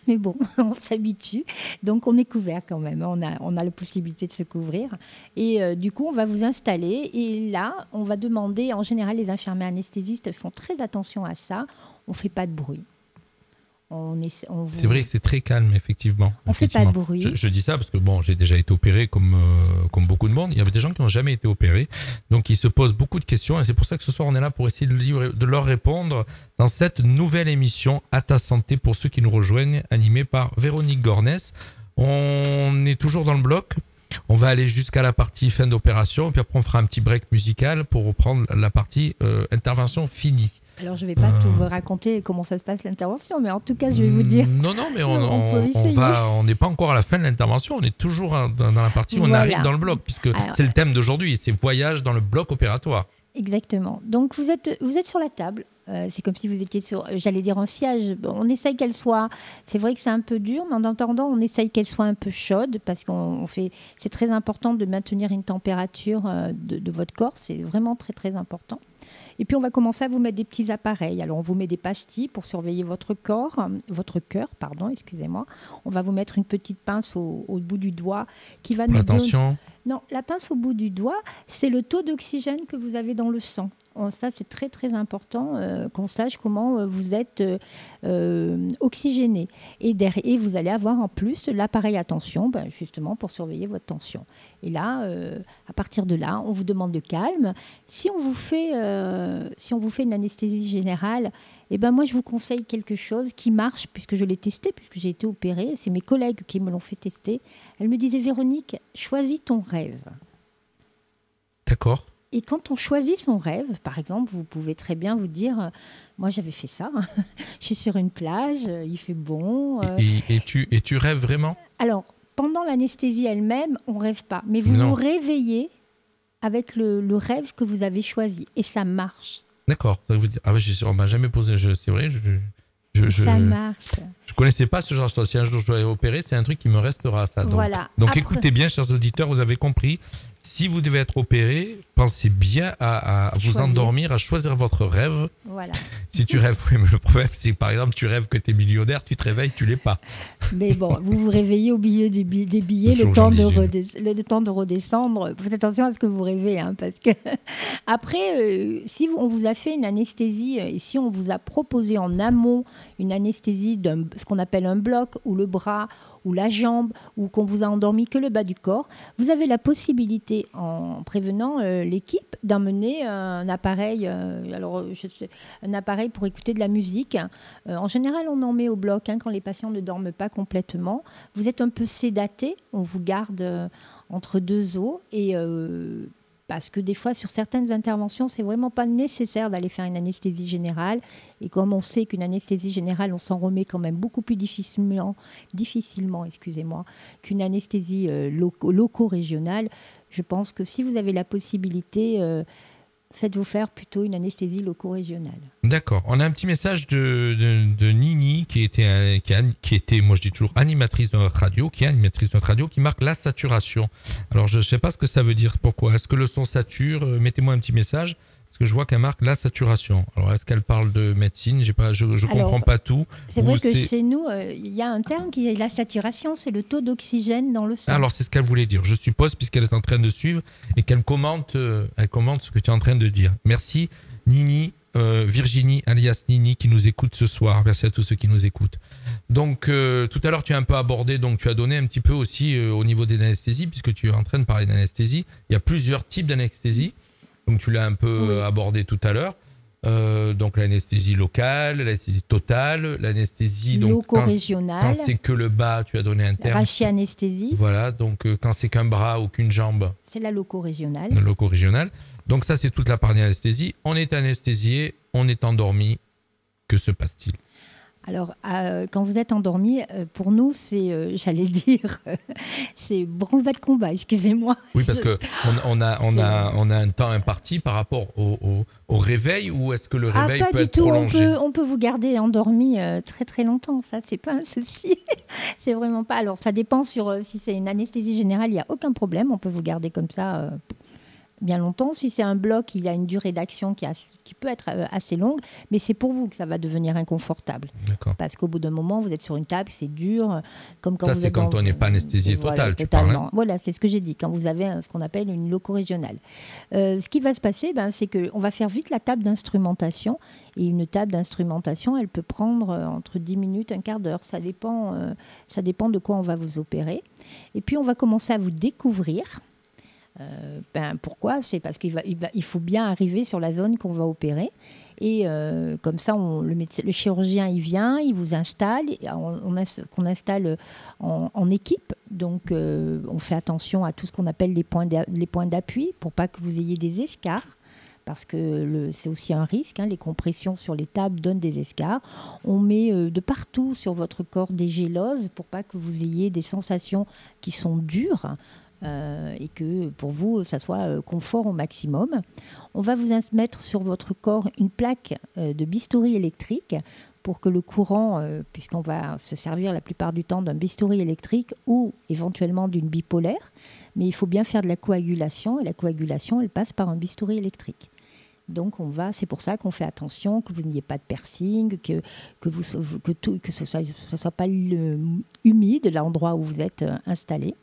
Mais bon, on s'habitue. Donc, on est couvert quand même. On a la possibilité de se couvrir. Et du coup, on va vous installer. Et là, on va demander... En général, les infirmiers anesthésistes font très attention à ça. On ne fait pas de bruit. C'est vrai que c'est très calme, effectivement. On ne fait pas de bruit. Je dis ça parce que j'ai déjà été opéré comme beaucoup de monde. Il y avait des gens qui n'ont jamais été opérés, donc ils se posent beaucoup de questions. Et c'est pour ça que ce soir, on est là pour essayer de leur répondre dans cette nouvelle émission À ta santé pour ceux qui nous rejoignent, animée par Véronique Gornès. On est toujours dans le bloc. On va aller jusqu'à la partie fin d'opération, puis après on fera un petit break musical pour reprendre la partie intervention finie. Alors, je ne vais pas tout vous raconter comment ça se passe l'intervention, mais en tout cas, je vais vous dire. Non, mais on n'est pas encore à la fin de l'intervention, on est toujours dans la partie où on arrive dans le bloc, puisque c'est le thème d'aujourd'hui, c'est voyage dans le bloc opératoire. Exactement. Donc, vous êtes sur la table. C'est comme si vous étiez j'allais dire en siège. On essaye qu'elle soit... C'est vrai que c'est un peu dur, mais en attendant, on essaye qu'elle soit un peu chaude, parce c'est très important de maintenir une température de votre corps. C'est vraiment très, très important. Et puis, on va commencer à vous mettre des petits appareils. Alors, on vous met des pastilles pour surveiller votre cœur, excusez-moi. On va vous mettre une petite pince au bout du doigt qui va nous Attention. Non, la pince au bout du doigt, c'est le taux d'oxygène que vous avez dans le sang. Ça, c'est très, très important qu'on sache comment vous êtes oxygéné. Et vous allez avoir en plus l'appareil à tension, justement, pour surveiller votre tension. Et là, à partir de là, on vous demande de calme. Si on vous fait une anesthésie générale, moi, je vous conseille quelque chose qui marche, puisque je l'ai testé, puisque j'ai été opérée. C'est mes collègues qui me l'ont fait tester. Elles me disaient, Véronique, choisis ton rêve. D'accord. Et quand on choisit son rêve, par exemple, vous pouvez très bien vous dire, moi j'avais fait ça, je suis sur une plage, il fait bon. Et tu rêves vraiment? Alors, pendant l'anesthésie elle-même, on ne rêve pas, mais vous réveillez avec le rêve que vous avez choisi, et ça marche. D'accord. On m'a jamais posé, c'est vrai, ça marche. Je connaissais pas ce genre de choses. Si un jour je dois opérer, c'est un truc qui me restera, ça. Donc écoutez bien, chers auditeurs, vous avez compris. Si vous devez être opéré, pensez bien à vous endormir, à choisir votre rêve. Voilà. Si tu rêves, le problème c'est que par exemple tu rêves que tu es millionnaire, tu te réveilles, tu l'es pas. Mais bon, vous vous réveillez au milieu des billets, le temps de redescendre. Faites attention à ce que vous rêvez, parce que après, si on vous a fait une anesthésie et si on vous a proposé en amont une anesthésie ce qu'on appelle un bloc ou le bras ou la jambe, ou qu'on vous a endormi que le bas du corps, vous avez la possibilité, en prévenant l'équipe, d'emmener un appareil, un appareil pour écouter de la musique. En général, on en met au bloc quand les patients ne dorment pas complètement. Vous êtes un peu sédaté, on vous garde entre deux os, et parce que des fois, sur certaines interventions, c'est vraiment pas nécessaire d'aller faire une anesthésie générale. Et comme on sait qu'une anesthésie générale, on s'en remet quand même beaucoup plus difficilement, qu'une anesthésie loco-régionale, je pense que si vous avez la possibilité, faites-vous faire plutôt une anesthésie loco-régionale. D'accord. On a un petit message de Nini qui était, moi je dis toujours animatrice de notre radio, qui marque la saturation. Alors je ne sais pas ce que ça veut dire. Pourquoi? Est-ce que le son sature? Mettez-moi un petit message. Parce que je vois qu'elle marque la saturation. Alors, est-ce qu'elle parle de médecine? Je ne comprends pas tout. C'est vrai que chez nous, il y a un terme qui est la saturation, c'est le taux d'oxygène dans le sang. Alors, c'est ce qu'elle voulait dire. Je suppose, puisqu'elle est en train de suivre et qu'elle commente ce que tu es en train de dire. Merci, Nini. Virginie alias Nini qui nous écoute ce soir. Merci à tous ceux qui nous écoutent. Donc tout à l'heure tu as un peu abordé, donc tu as donné un petit peu aussi au niveau des anesthésies, puisque tu es en train de parler d'anesthésie. Il y a plusieurs types d'anesthésie, donc tu l'as un peu abordé tout à l'heure. Donc l'anesthésie locale, l'anesthésie totale, l'anesthésie donc loco-régionale, quand c'est que le bas, tu as donné un terme. Rachianesthésie. Voilà, donc quand c'est qu'un bras ou qu'une jambe, c'est la loco-régionale. La loco-régionale. Donc ça c'est toute la partie anesthésie. On est anesthésié, on est endormi. Que se passe-t-il ? Alors, quand vous êtes endormi, pour nous, c'est, j'allais dire, c'est branle-bas de combat, excusez-moi. Oui, parce qu'on a un temps imparti par rapport au réveil, ou est-ce que le réveil peut être prolongé ? On peut vous garder endormi très très longtemps, ça, c'est pas un souci. C'est vraiment pas. Alors, ça dépend sur si c'est une anesthésie générale, il n'y a aucun problème, on peut vous garder comme ça bien longtemps. Si c'est un bloc, il a une durée d'action qui peut être assez longue, mais c'est pour vous que ça va devenir inconfortable. D'accord. Parce qu'au bout d'un moment, vous êtes sur une table, c'est dur. Comme quand ça, vous c'est êtes quand on n'est pas anesthésié total, tu parles. Hein ? Voilà, c'est ce que j'ai dit, quand vous avez ce qu'on appelle une loco-régionale. Ce qui va se passer, c'est qu'on va faire vite la table d'instrumentation. Et une table d'instrumentation, elle peut prendre entre 10 minutes, un quart d'heure. Ça dépend de quoi on va vous opérer. Et puis, on va commencer à vous découvrir. Pourquoi ? C'est parce qu'il faut bien arriver sur la zone qu'on va opérer. Et comme ça, le chirurgien, il vient, il vous installe. On installe en équipe. Donc, on fait attention à tout ce qu'on appelle les points d'appui pour pas que vous ayez des escarres. Parce que c'est aussi un risque. Les compressions sur les tables donnent des escarres. On met de partout sur votre corps des géloses pour pas que vous ayez des sensations qui sont dures. Et que pour vous, ça soit confort au maximum. On va vous mettre sur votre corps une plaque de bistouri électrique pour que le courant, puisqu'on va se servir la plupart du temps d'un bistouri électrique ou éventuellement d'une bipolaire, mais il faut bien faire de la coagulation, et la coagulation, elle passe par un bistouri électrique. Donc c'est pour ça qu'on fait attention que vous n'ayez pas de piercing, que ce soit pas humide l'endroit où vous êtes installé.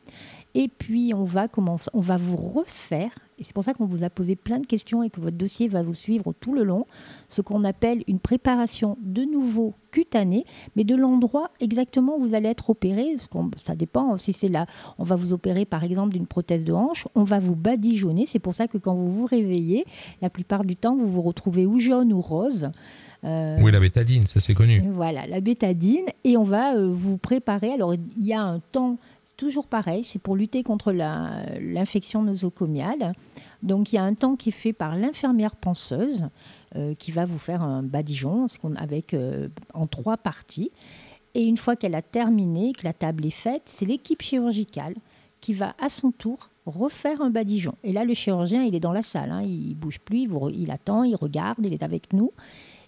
Et puis, on va vous refaire, et c'est pour ça qu'on vous a posé plein de questions et que votre dossier va vous suivre tout le long, ce qu'on appelle une préparation de nouveau cutanée, mais de l'endroit exactement où vous allez être opéré. Ça dépend, si c'est là, on va vous opérer par exemple d'une prothèse de hanche, on va vous badigeonner. C'est pour ça que quand vous vous réveillez, la plupart du temps, vous vous retrouvez ou jaune ou rose. Oui, la bétadine, ça c'est connu. Voilà, la bétadine, et on va vous préparer. Alors, il y a un temps... Toujours pareil, c'est pour lutter contre l'infection nosocomiale. Donc, il y a un temps qui est fait par l'infirmière panseuse qui va vous faire un badigeon en 3 parties. Et une fois qu'elle a terminé, que la table est faite, c'est l'équipe chirurgicale qui va à son tour refaire un badigeon. Et là, le chirurgien, il est dans la salle. Il ne bouge plus, il attend, il regarde, il est avec nous.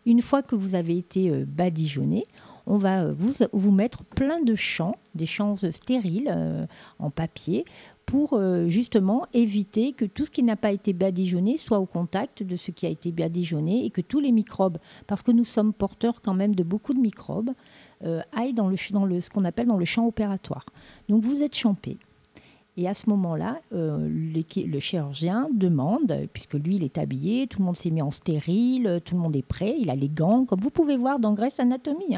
Une fois que vous avez été badigeonné, on va vous mettre plein de champs, des champs stériles en papier, pour justement éviter que tout ce qui n'a pas été badigeonné soit au contact de ce qui a été badigeonné et que tous les microbes, parce que nous sommes porteurs quand même de beaucoup de microbes, aillent dans ce qu'on appelle dans le champ opératoire. Donc vous êtes champé. Et à ce moment-là, le chirurgien demande, puisque lui, il est habillé, tout le monde s'est mis en stérile, tout le monde est prêt, il a les gants, comme vous pouvez voir dans Grey's Anatomy.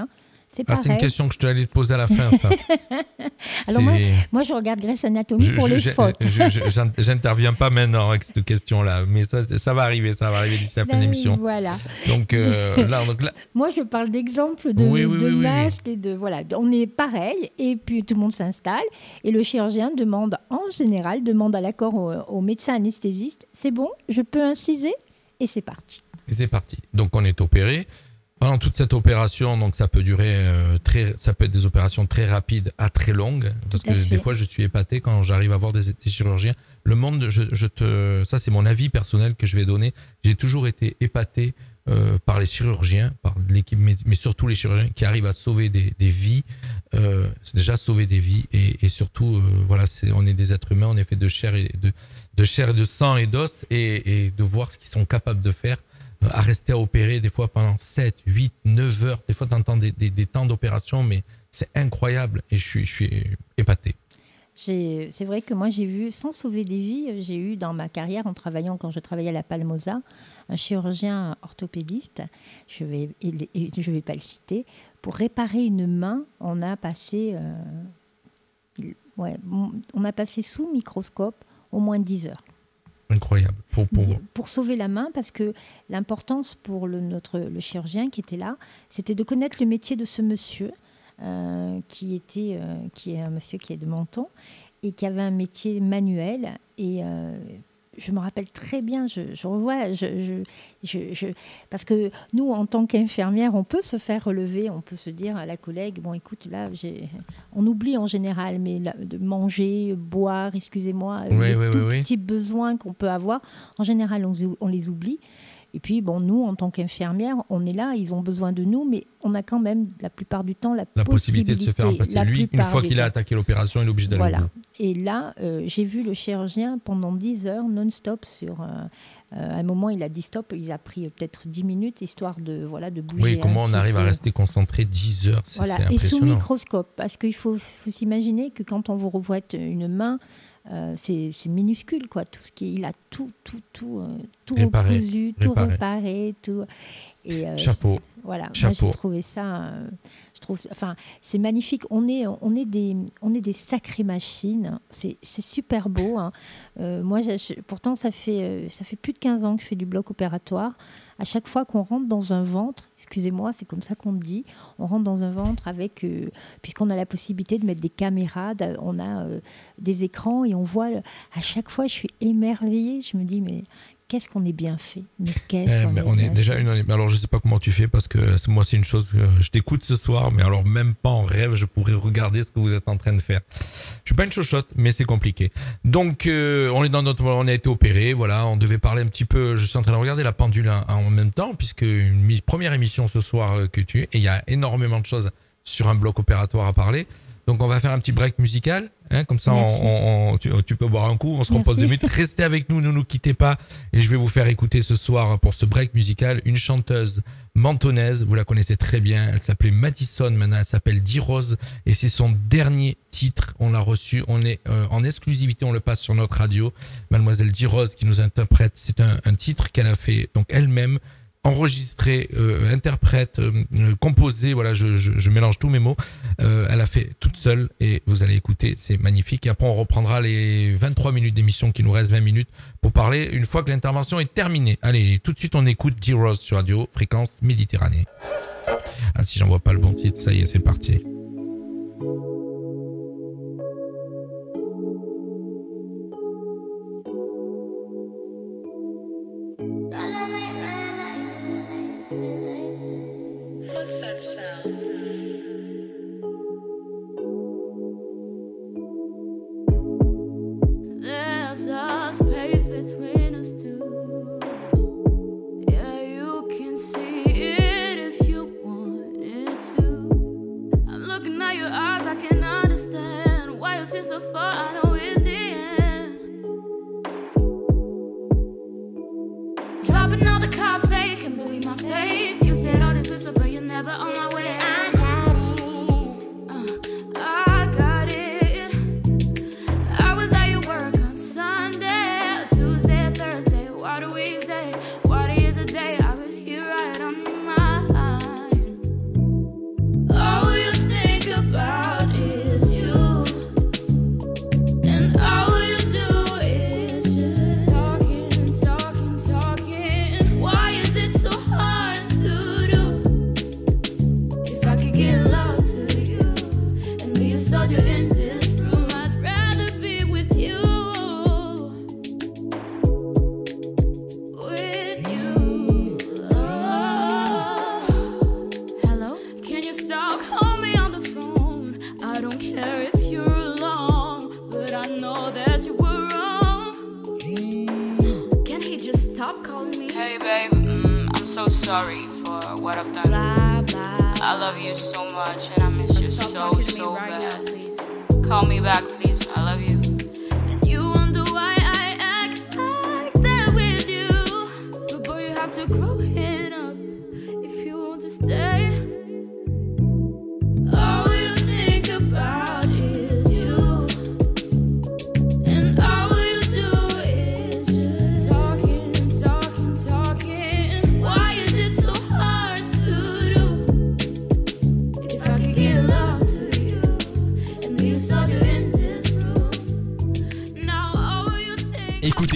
C'est une question que je te allais te poser à la fin, ça. Alors moi, je regarde Grey's Anatomy pour les fautes. J'interviens pas maintenant avec cette question-là, mais ça va arriver d'ici la fin de l'émission. Voilà. Donc, là, moi, je parle d'exemples de masques et de voilà. On est pareil, et puis tout le monde s'installe, et le chirurgien demande à l'accord au médecin anesthésiste, c'est bon, je peux inciser, et c'est parti. Donc, on est opéré. Pendant toute cette opération, donc ça peut durer ça peut être des opérations très rapides à très longues, parce que des fois je suis épaté quand j'arrive à voir des chirurgiens. Le monde, ça c'est mon avis personnel que je vais donner. J'ai toujours été épaté par les chirurgiens, par l'équipe, mais surtout les chirurgiens qui arrivent à sauver des vies. C'est déjà sauver des vies et surtout on est des êtres humains, on est fait de chair et de sang et d'os et de voir ce qu'ils sont capables de faire. À rester à opérer des fois pendant 7, 8, 9 heures. Des fois, tu entends des temps d'opération, mais c'est incroyable et je suis épaté. C'est vrai que moi, j'ai vu, sans sauver des vies, j'ai eu dans ma carrière, quand je travaillais à la Palmosa, un chirurgien orthopédiste, je vais pas le citer, pour réparer une main, on a passé sous microscope au moins 10 heures. Incroyable. Pour sauver la main, parce que l'importance pour le chirurgien qui était là, c'était de connaître le métier de ce monsieur, qui est un monsieur qui est de Menton et qui avait un métier manuel. Et je me rappelle très bien, je revois, parce que nous, en tant qu'infirmière, on peut se faire relever, on peut se dire à la collègue, bon, écoute, là, on oublie en général, mais de manger, boire, excusez-moi, petits besoins qu'on peut avoir, en général, on les oublie. Et puis, bon, nous, en tant qu'infirmières, on est là, ils ont besoin de nous, mais on a quand même, la plupart du temps, la possibilité de se faire remplacer. Lui, une fois qu'il a attaqué l'opération, il est obligé d'aller au bout. Et là, j'ai vu le chirurgien pendant 10 heures, non-stop, à un moment, il a dit stop, il a pris peut-être 10 minutes, histoire de bouger. Oui, comment on arrive à rester concentré 10 heures, c'est impressionnant. Et sous microscope, parce qu'il faut s'imaginer que quand on vous revoit une main, c'est minuscule, quoi. Tout ce qui il a tout recousu, tout réparé, tout. Et chapeau. Voilà. Moi, j'ai trouvé ça. C'est magnifique. On est des sacrées machines. C'est super beau. Hein. Moi, pourtant, ça fait plus de 15 ans que je fais du bloc opératoire. À chaque fois qu'on rentre dans un ventre, excusez-moi, c'est comme ça qu'on le dit, on rentre dans un ventre avec, puisqu'on a la possibilité de mettre des caméras, on a des écrans et on voit, à chaque fois, je suis émerveillée. Je me dis, mais qu'est-ce qu'on est bien fait. Alors, je ne sais pas comment tu fais, parce que moi, c'est une chose que je t'écoute ce soir, mais alors même pas en rêve, je pourrais regarder ce que vous êtes en train de faire. Je suis pas une chochotte, mais c'est compliqué. Donc, on a été opéré, voilà, on devait parler un petit peu, je suis en train de regarder la pendule en même temps, puisque une première émission ce soir que et il y a énormément de choses sur un bloc opératoire à parler. Donc, on va faire un petit break musical. Comme ça, tu peux boire un coup, on se repose 2 minutes. Restez avec nous, ne nous quittez pas. Et je vais vous faire écouter ce soir, pour ce break musical, une chanteuse mentonnaise. Vous la connaissez très bien. Elle s'appelait Madison, maintenant elle s'appelle D-Rose. Et c'est son dernier titre. On l'a reçu. On est en exclusivité, on le passe sur notre radio. Mademoiselle D-Rose qui nous interprète. C'est un titre qu'elle a fait donc elle-même, enregistré, interprète, composé, voilà, je mélange tous mes mots. Elle a fait toute seule et vous allez écouter, c'est magnifique. Et après, on reprendra les 23 minutes d'émission, qui nous reste 20 minutes pour parler une fois que l'intervention est terminée. Allez, tout de suite, on écoute D-Rose sur Radio Fréquence Méditerranée. Ah, si j'envoie pas le bon titre, ça y est, c'est parti.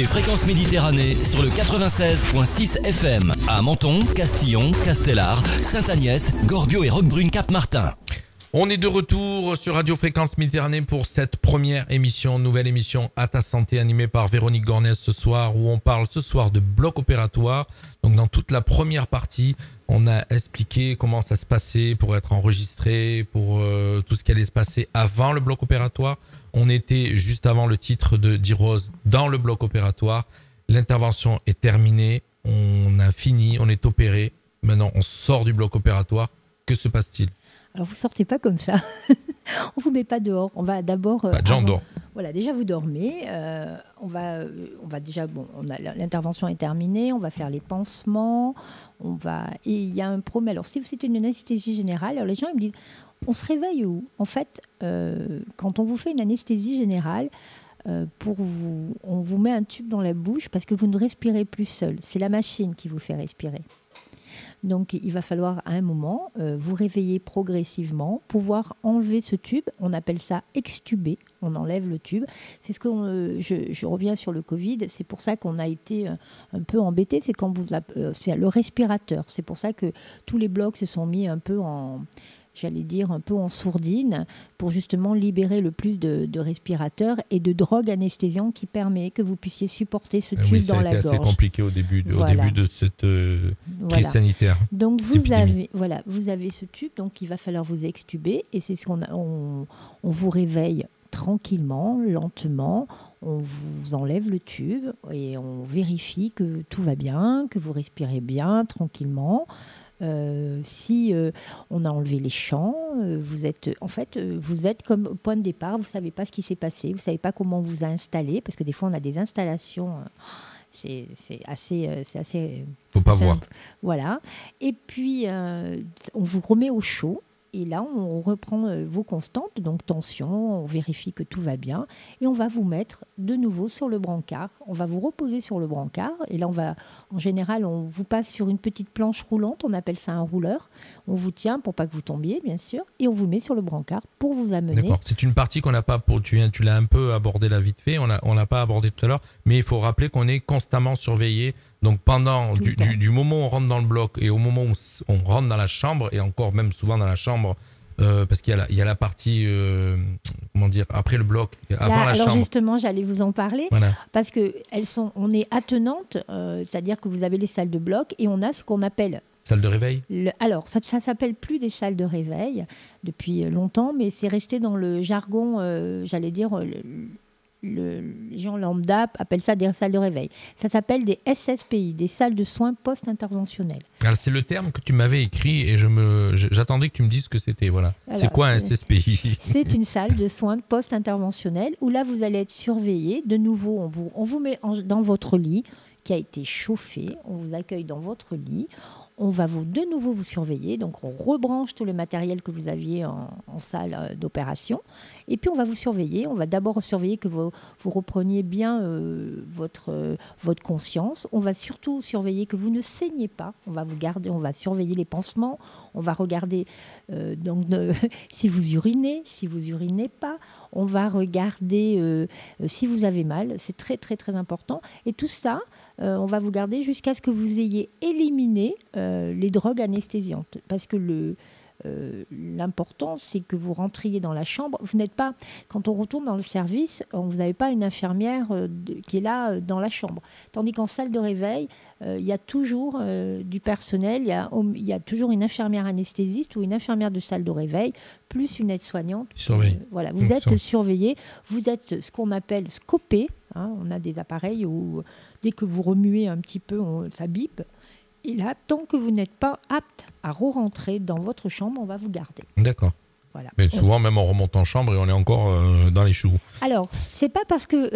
Écoutez Fréquence Méditerranée sur le 96.6 FM à Menton, Castillon, Castellar, Sainte-Agnès, Gorbio et Roquebrune-Cap-Martin. On est de retour sur Radio Fréquence Méditerranée pour cette première émission, nouvelle émission à ta santé animée par Véronique Gornès ce soir, où on parle ce soir de bloc opératoire. Donc dans toute la première partie, on a expliqué comment ça se passait pour être enregistré, pour tout ce qui allait se passer avant le bloc opératoire. On était juste avant le titre de d'Irose dans le bloc opératoire. L'intervention est terminée, on a fini, on est opéré. Maintenant, on sort du bloc opératoire. Que se passe-t-il ? Alors, vous sortez pas comme ça. On vous met pas dehors. On va d'abord. Déjà, on dort. Voilà, déjà vous dormez. On va déjà. L'intervention est terminée. On va faire les pansements. Et il y a un premier. Alors, si c'est une anesthésie générale, alors les gens ils me disent, on se réveille où ? En fait, quand on vous fait une anesthésie générale, on vous met un tube dans la bouche parce que vous ne respirez plus seul. C'est la machine qui vous fait respirer. Donc, il va falloir à un moment vous réveiller progressivement, pouvoir enlever ce tube. On appelle ça extuber. On enlève le tube. C'est ce que je reviens sur le Covid. C'est pour ça qu'on a été un peu embêtés. C'est le respirateur. C'est pour ça que tous les blocs se sont mis un peu en sourdine pour justement libérer le plus de respirateurs et de drogue anesthésiante qui permet que vous puissiez supporter ce tube dans la gorge. Ça a été assez compliqué au début de cette crise sanitaire. Donc vous avez ce tube, donc il va falloir vous extuber et c'est ce on vous réveille tranquillement, lentement. On vous enlève le tube et on vérifie que tout va bien, que vous respirez bien, tranquillement. Si on a enlevé les champs, vous êtes comme au point de départ, vous ne savez pas ce qui s'est passé, vous ne savez pas comment on vous a installé, parce que des fois on a des installations, c'est assez... Faut pas voir. Voilà. Et puis on vous remet au chaud. Et là, on reprend vos constantes, donc tension, on vérifie que tout va bien. Et on va vous mettre de nouveau sur le brancard. On va vous reposer sur le brancard. Et là, en général, on vous passe sur une petite planche roulante. On appelle ça un rouleur. On vous tient pour pas que vous tombiez, bien sûr. Et on vous met sur le brancard pour vous amener. D'accord. C'est une partie qu'on n'a pas... Tu l'as un peu abordé là vite fait. On l'a pas abordé tout à l'heure. Mais il faut rappeler qu'on est constamment surveillé. Donc pendant du moment où on rentre dans le bloc et au moment où on rentre dans la chambre, et encore même souvent dans la chambre, parce qu'il y a la partie, après le bloc, avant la chambre. Alors justement, j'allais vous en parler, voilà. Parce que on est attenante, c'est-à-dire que vous avez les salles de bloc et on a ce qu'on appelle... Salle de réveil ? Alors, ça ne s'appelle plus des salles de réveil depuis longtemps, mais c'est resté dans le jargon, j'allais dire... les gens lambda appellent ça des salles de réveil. Ça s'appelle des SSPI, des salles de soins post-interventionnels. Alors c'est le terme que tu m'avais écrit et j'attendais que tu me dises ce que c'était. Voilà. Alors, c'est quoi un SSPI ? C'est une salle de soins post-interventionnels où là vous allez être surveillé. De nouveau, on vous met dans votre lit qui a été chauffé. On vous accueille dans votre lit. On va de nouveau vous surveiller, donc on rebranche tout le matériel que vous aviez en salle d'opération. Et puis on va vous surveiller. On va d'abord surveiller que vous repreniez bien votre conscience. On va surtout surveiller que vous ne saignez pas. On va surveiller les pansements. On va regarder si vous urinez pas. On va regarder si vous avez mal. C'est très très très important. Et tout ça, on va vous garder jusqu'à ce que vous ayez éliminé les drogues anesthésiantes. Parce que l'important, c'est que vous rentriez dans la chambre. Vous n'êtes pas, quand on retourne dans le service, vous n'avez pas une infirmière qui est là dans la chambre. Tandis qu'en salle de réveil, il y a toujours du personnel, il y a toujours une infirmière anesthésiste ou une infirmière de salle de réveil, plus une aide-soignante. Voilà, vous êtes surveillé, vous êtes ce qu'on appelle scopé. On a des appareils où dès que vous remuez un petit peu, ça bip. Et là, tant que vous n'êtes pas apte à re-rentrer dans votre chambre, on va vous garder. D'accord. Voilà. Mais souvent, même on remonte en chambre et on est encore dans les choux. Alors, c'est pas parce que...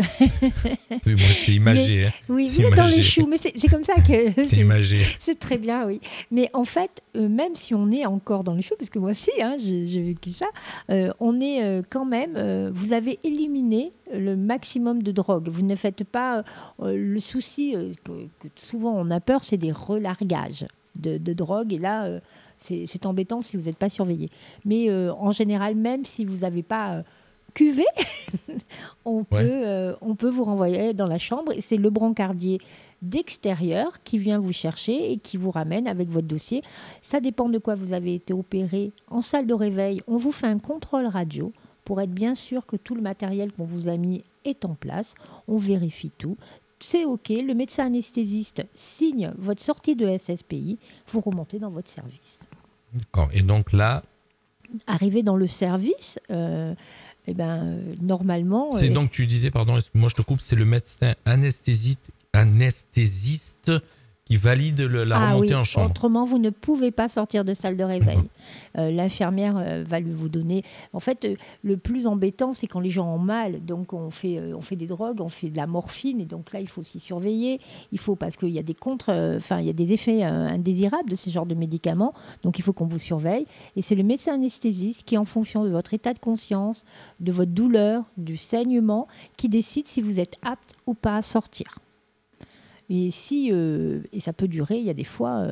Oui, moi, c'est imagé. Oui, vous êtes dans les choux, mais c'est comme ça que... C'est imagé. C'est très bien, oui. Mais en fait, même si on est encore dans les choux, parce que moi aussi, j'ai vécu ça, on est quand même... vous avez éliminé le maximum de drogue. Vous ne faites pas... le souci que souvent on a peur, c'est des relargages de drogue. Et là... c'est embêtant si vous n'êtes pas surveillé. Mais en général, même si vous n'avez pas QV, on peut vous renvoyer dans la chambre. Et c'est le brancardier d'extérieur qui vient vous chercher et qui vous ramène avec votre dossier. Ça dépend de quoi vous avez été opéré. En salle de réveil, on vous fait un contrôle radio pour être bien sûr que tout le matériel qu'on vous a mis est en place. On vérifie tout. C'est OK. Le médecin anesthésiste signe votre sortie de SSPI. Vous remontez dans votre service. D'accord. Et donc là... Arrivé dans le service, normalement... C'est donc, tu disais, pardon, moi je te coupe, c'est le médecin anesthésiste qui valide la remontée en chambre. Autrement, vous ne pouvez pas sortir de salle de réveil. L'infirmière va vous donner... En fait, le plus embêtant, c'est quand les gens ont mal. Donc, on fait des drogues, on fait de la morphine. Et donc là, il faut aussi surveiller. Parce qu'il y a il y a des effets indésirables de ce genre de médicaments. Donc, il faut qu'on vous surveille. Et c'est le médecin anesthésiste qui, en fonction de votre état de conscience, de votre douleur, du saignement, qui décide si vous êtes apte ou pas à sortir. Et ça peut durer, il y a des fois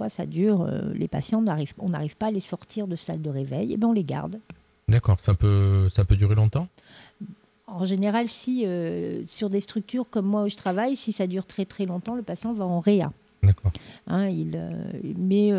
ça dure, les patients on n'arrive pas à les sortir de salle de réveil, et bien on les garde. D'accord, ça peut durer longtemps ? En général, si sur des structures comme moi où je travaille, si ça dure très très longtemps, le patient va en réa. D'accord. Mais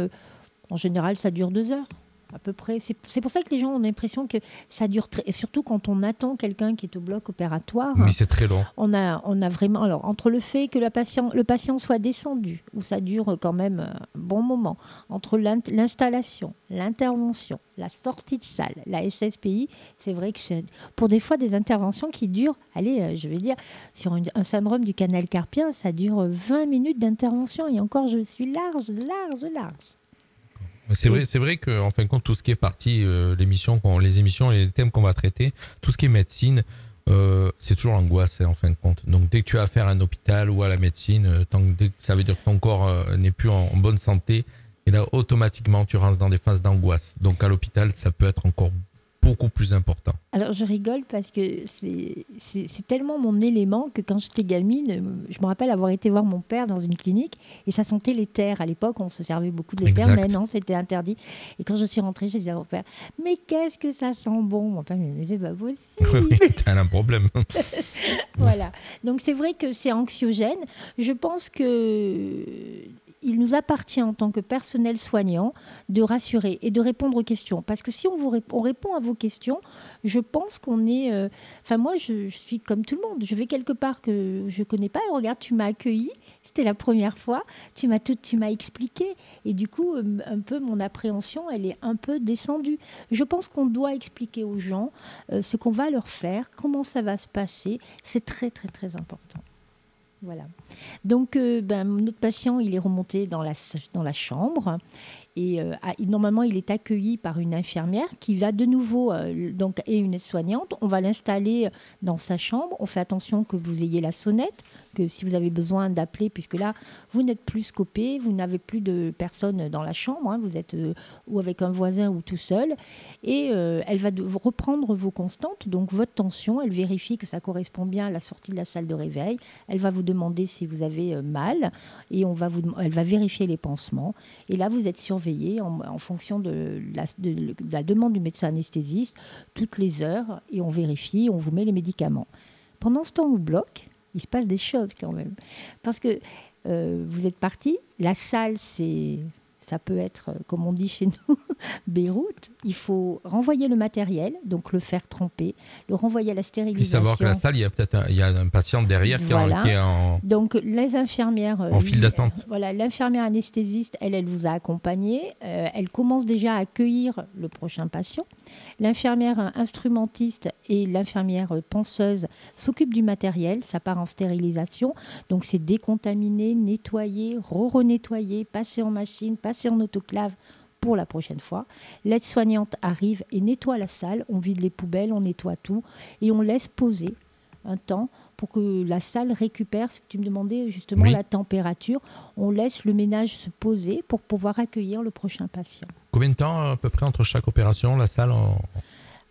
en général, ça dure 2 heures. À peu près. C'est pour ça que les gens ont l'impression que ça dure très... Et surtout quand on attend quelqu'un qui est au bloc opératoire. Oui, c'est très long. On a vraiment... Alors, entre le fait que le patient soit descendu, où ça dure quand même un bon moment, entre l'installation, l'intervention, la sortie de salle, la SSPI, c'est vrai que c'est pour des fois des interventions qui durent, je vais dire, sur un syndrome du canal carpien, ça dure 20 minutes d'intervention. Et encore, je suis large. C'est vrai que, en fin de compte, tout ce qui est parti, les émissions, les thèmes qu'on va traiter, tout ce qui est médecine, c'est toujours l'angoisse, en fin de compte. Donc, dès que tu as affaire à un hôpital ou à la médecine, ça veut dire que ton corps n'est plus en bonne santé, et là, automatiquement, tu rentres dans des phases d'angoisse. Donc, à l'hôpital, ça peut être encore beaucoup plus important. Alors, je rigole parce que c'est tellement mon élément que quand j'étais gamine, je me rappelle avoir été voir mon père dans une clinique et ça sentait l'éther. À l'époque, on se servait beaucoup de l'éther, mais non, c'était interdit. Et quand je suis rentrée, je disais à mon père, mais qu'est-ce que ça sent bon ? Mon père me disait, c'est pas possible. Oui, t'as un problème. Voilà. Donc, c'est vrai que c'est anxiogène. Je pense que... Il nous appartient en tant que personnel soignant de rassurer et de répondre aux questions. Parce que si on répond à vos questions, je pense qu'on est... moi, je suis comme tout le monde. Je vais quelque part que je ne connais pas. Et regarde, tu m'as accueilli. C'était la première fois. Tu m'as expliqué. Et du coup, un peu mon appréhension, elle est un peu descendue. Je pense qu'on doit expliquer aux gens ce qu'on va leur faire, comment ça va se passer. C'est très, très, très important. Voilà. Donc, notre patient, il est remonté dans la chambre et normalement, il est accueilli par une infirmière qui va de nouveau, et une aide-soignante. On va l'installer dans sa chambre. On fait attention que vous ayez la sonnette, que si vous avez besoin d'appeler, puisque là, vous n'êtes plus scopé, vous n'avez plus de personne dans la chambre, vous êtes ou avec un voisin ou tout seul. Et elle va reprendre vos constantes, donc votre tension, elle vérifie que ça correspond bien à la sortie de la salle de réveil. Elle va vous demander si vous avez mal et elle va vérifier les pansements. Et là, vous êtes surveillé en fonction de la demande du médecin anesthésiste toutes les heures et on vérifie, on vous met les médicaments. Pendant ce temps, au bloc, il se passe des choses quand même. Parce que vous êtes parti, la salle, ça peut être, comme on dit chez nous, Beyrouth. Il faut renvoyer le matériel, donc le faire tremper, le renvoyer à la stérilisation. Et savoir que la salle, il y a un patient derrière qui est en... Donc les infirmières... en file d'attente. Voilà, l'infirmière anesthésiste, elle vous a accompagné. Elle commence déjà à accueillir le prochain patient. L'infirmière instrumentiste et l'infirmière penseuse s'occupent du matériel. Ça part en stérilisation. Donc c'est décontaminer, nettoyer, renettoyer, passer en machine, passer en autoclave pour la prochaine fois. L'aide-soignante arrive et nettoie la salle. On vide les poubelles, on nettoie tout et on laisse poser un temps pour que la salle récupère. Tu me demandais justement la température. On laisse le ménage se poser pour pouvoir accueillir le prochain patient. Combien de temps à peu près entre chaque opération, la salle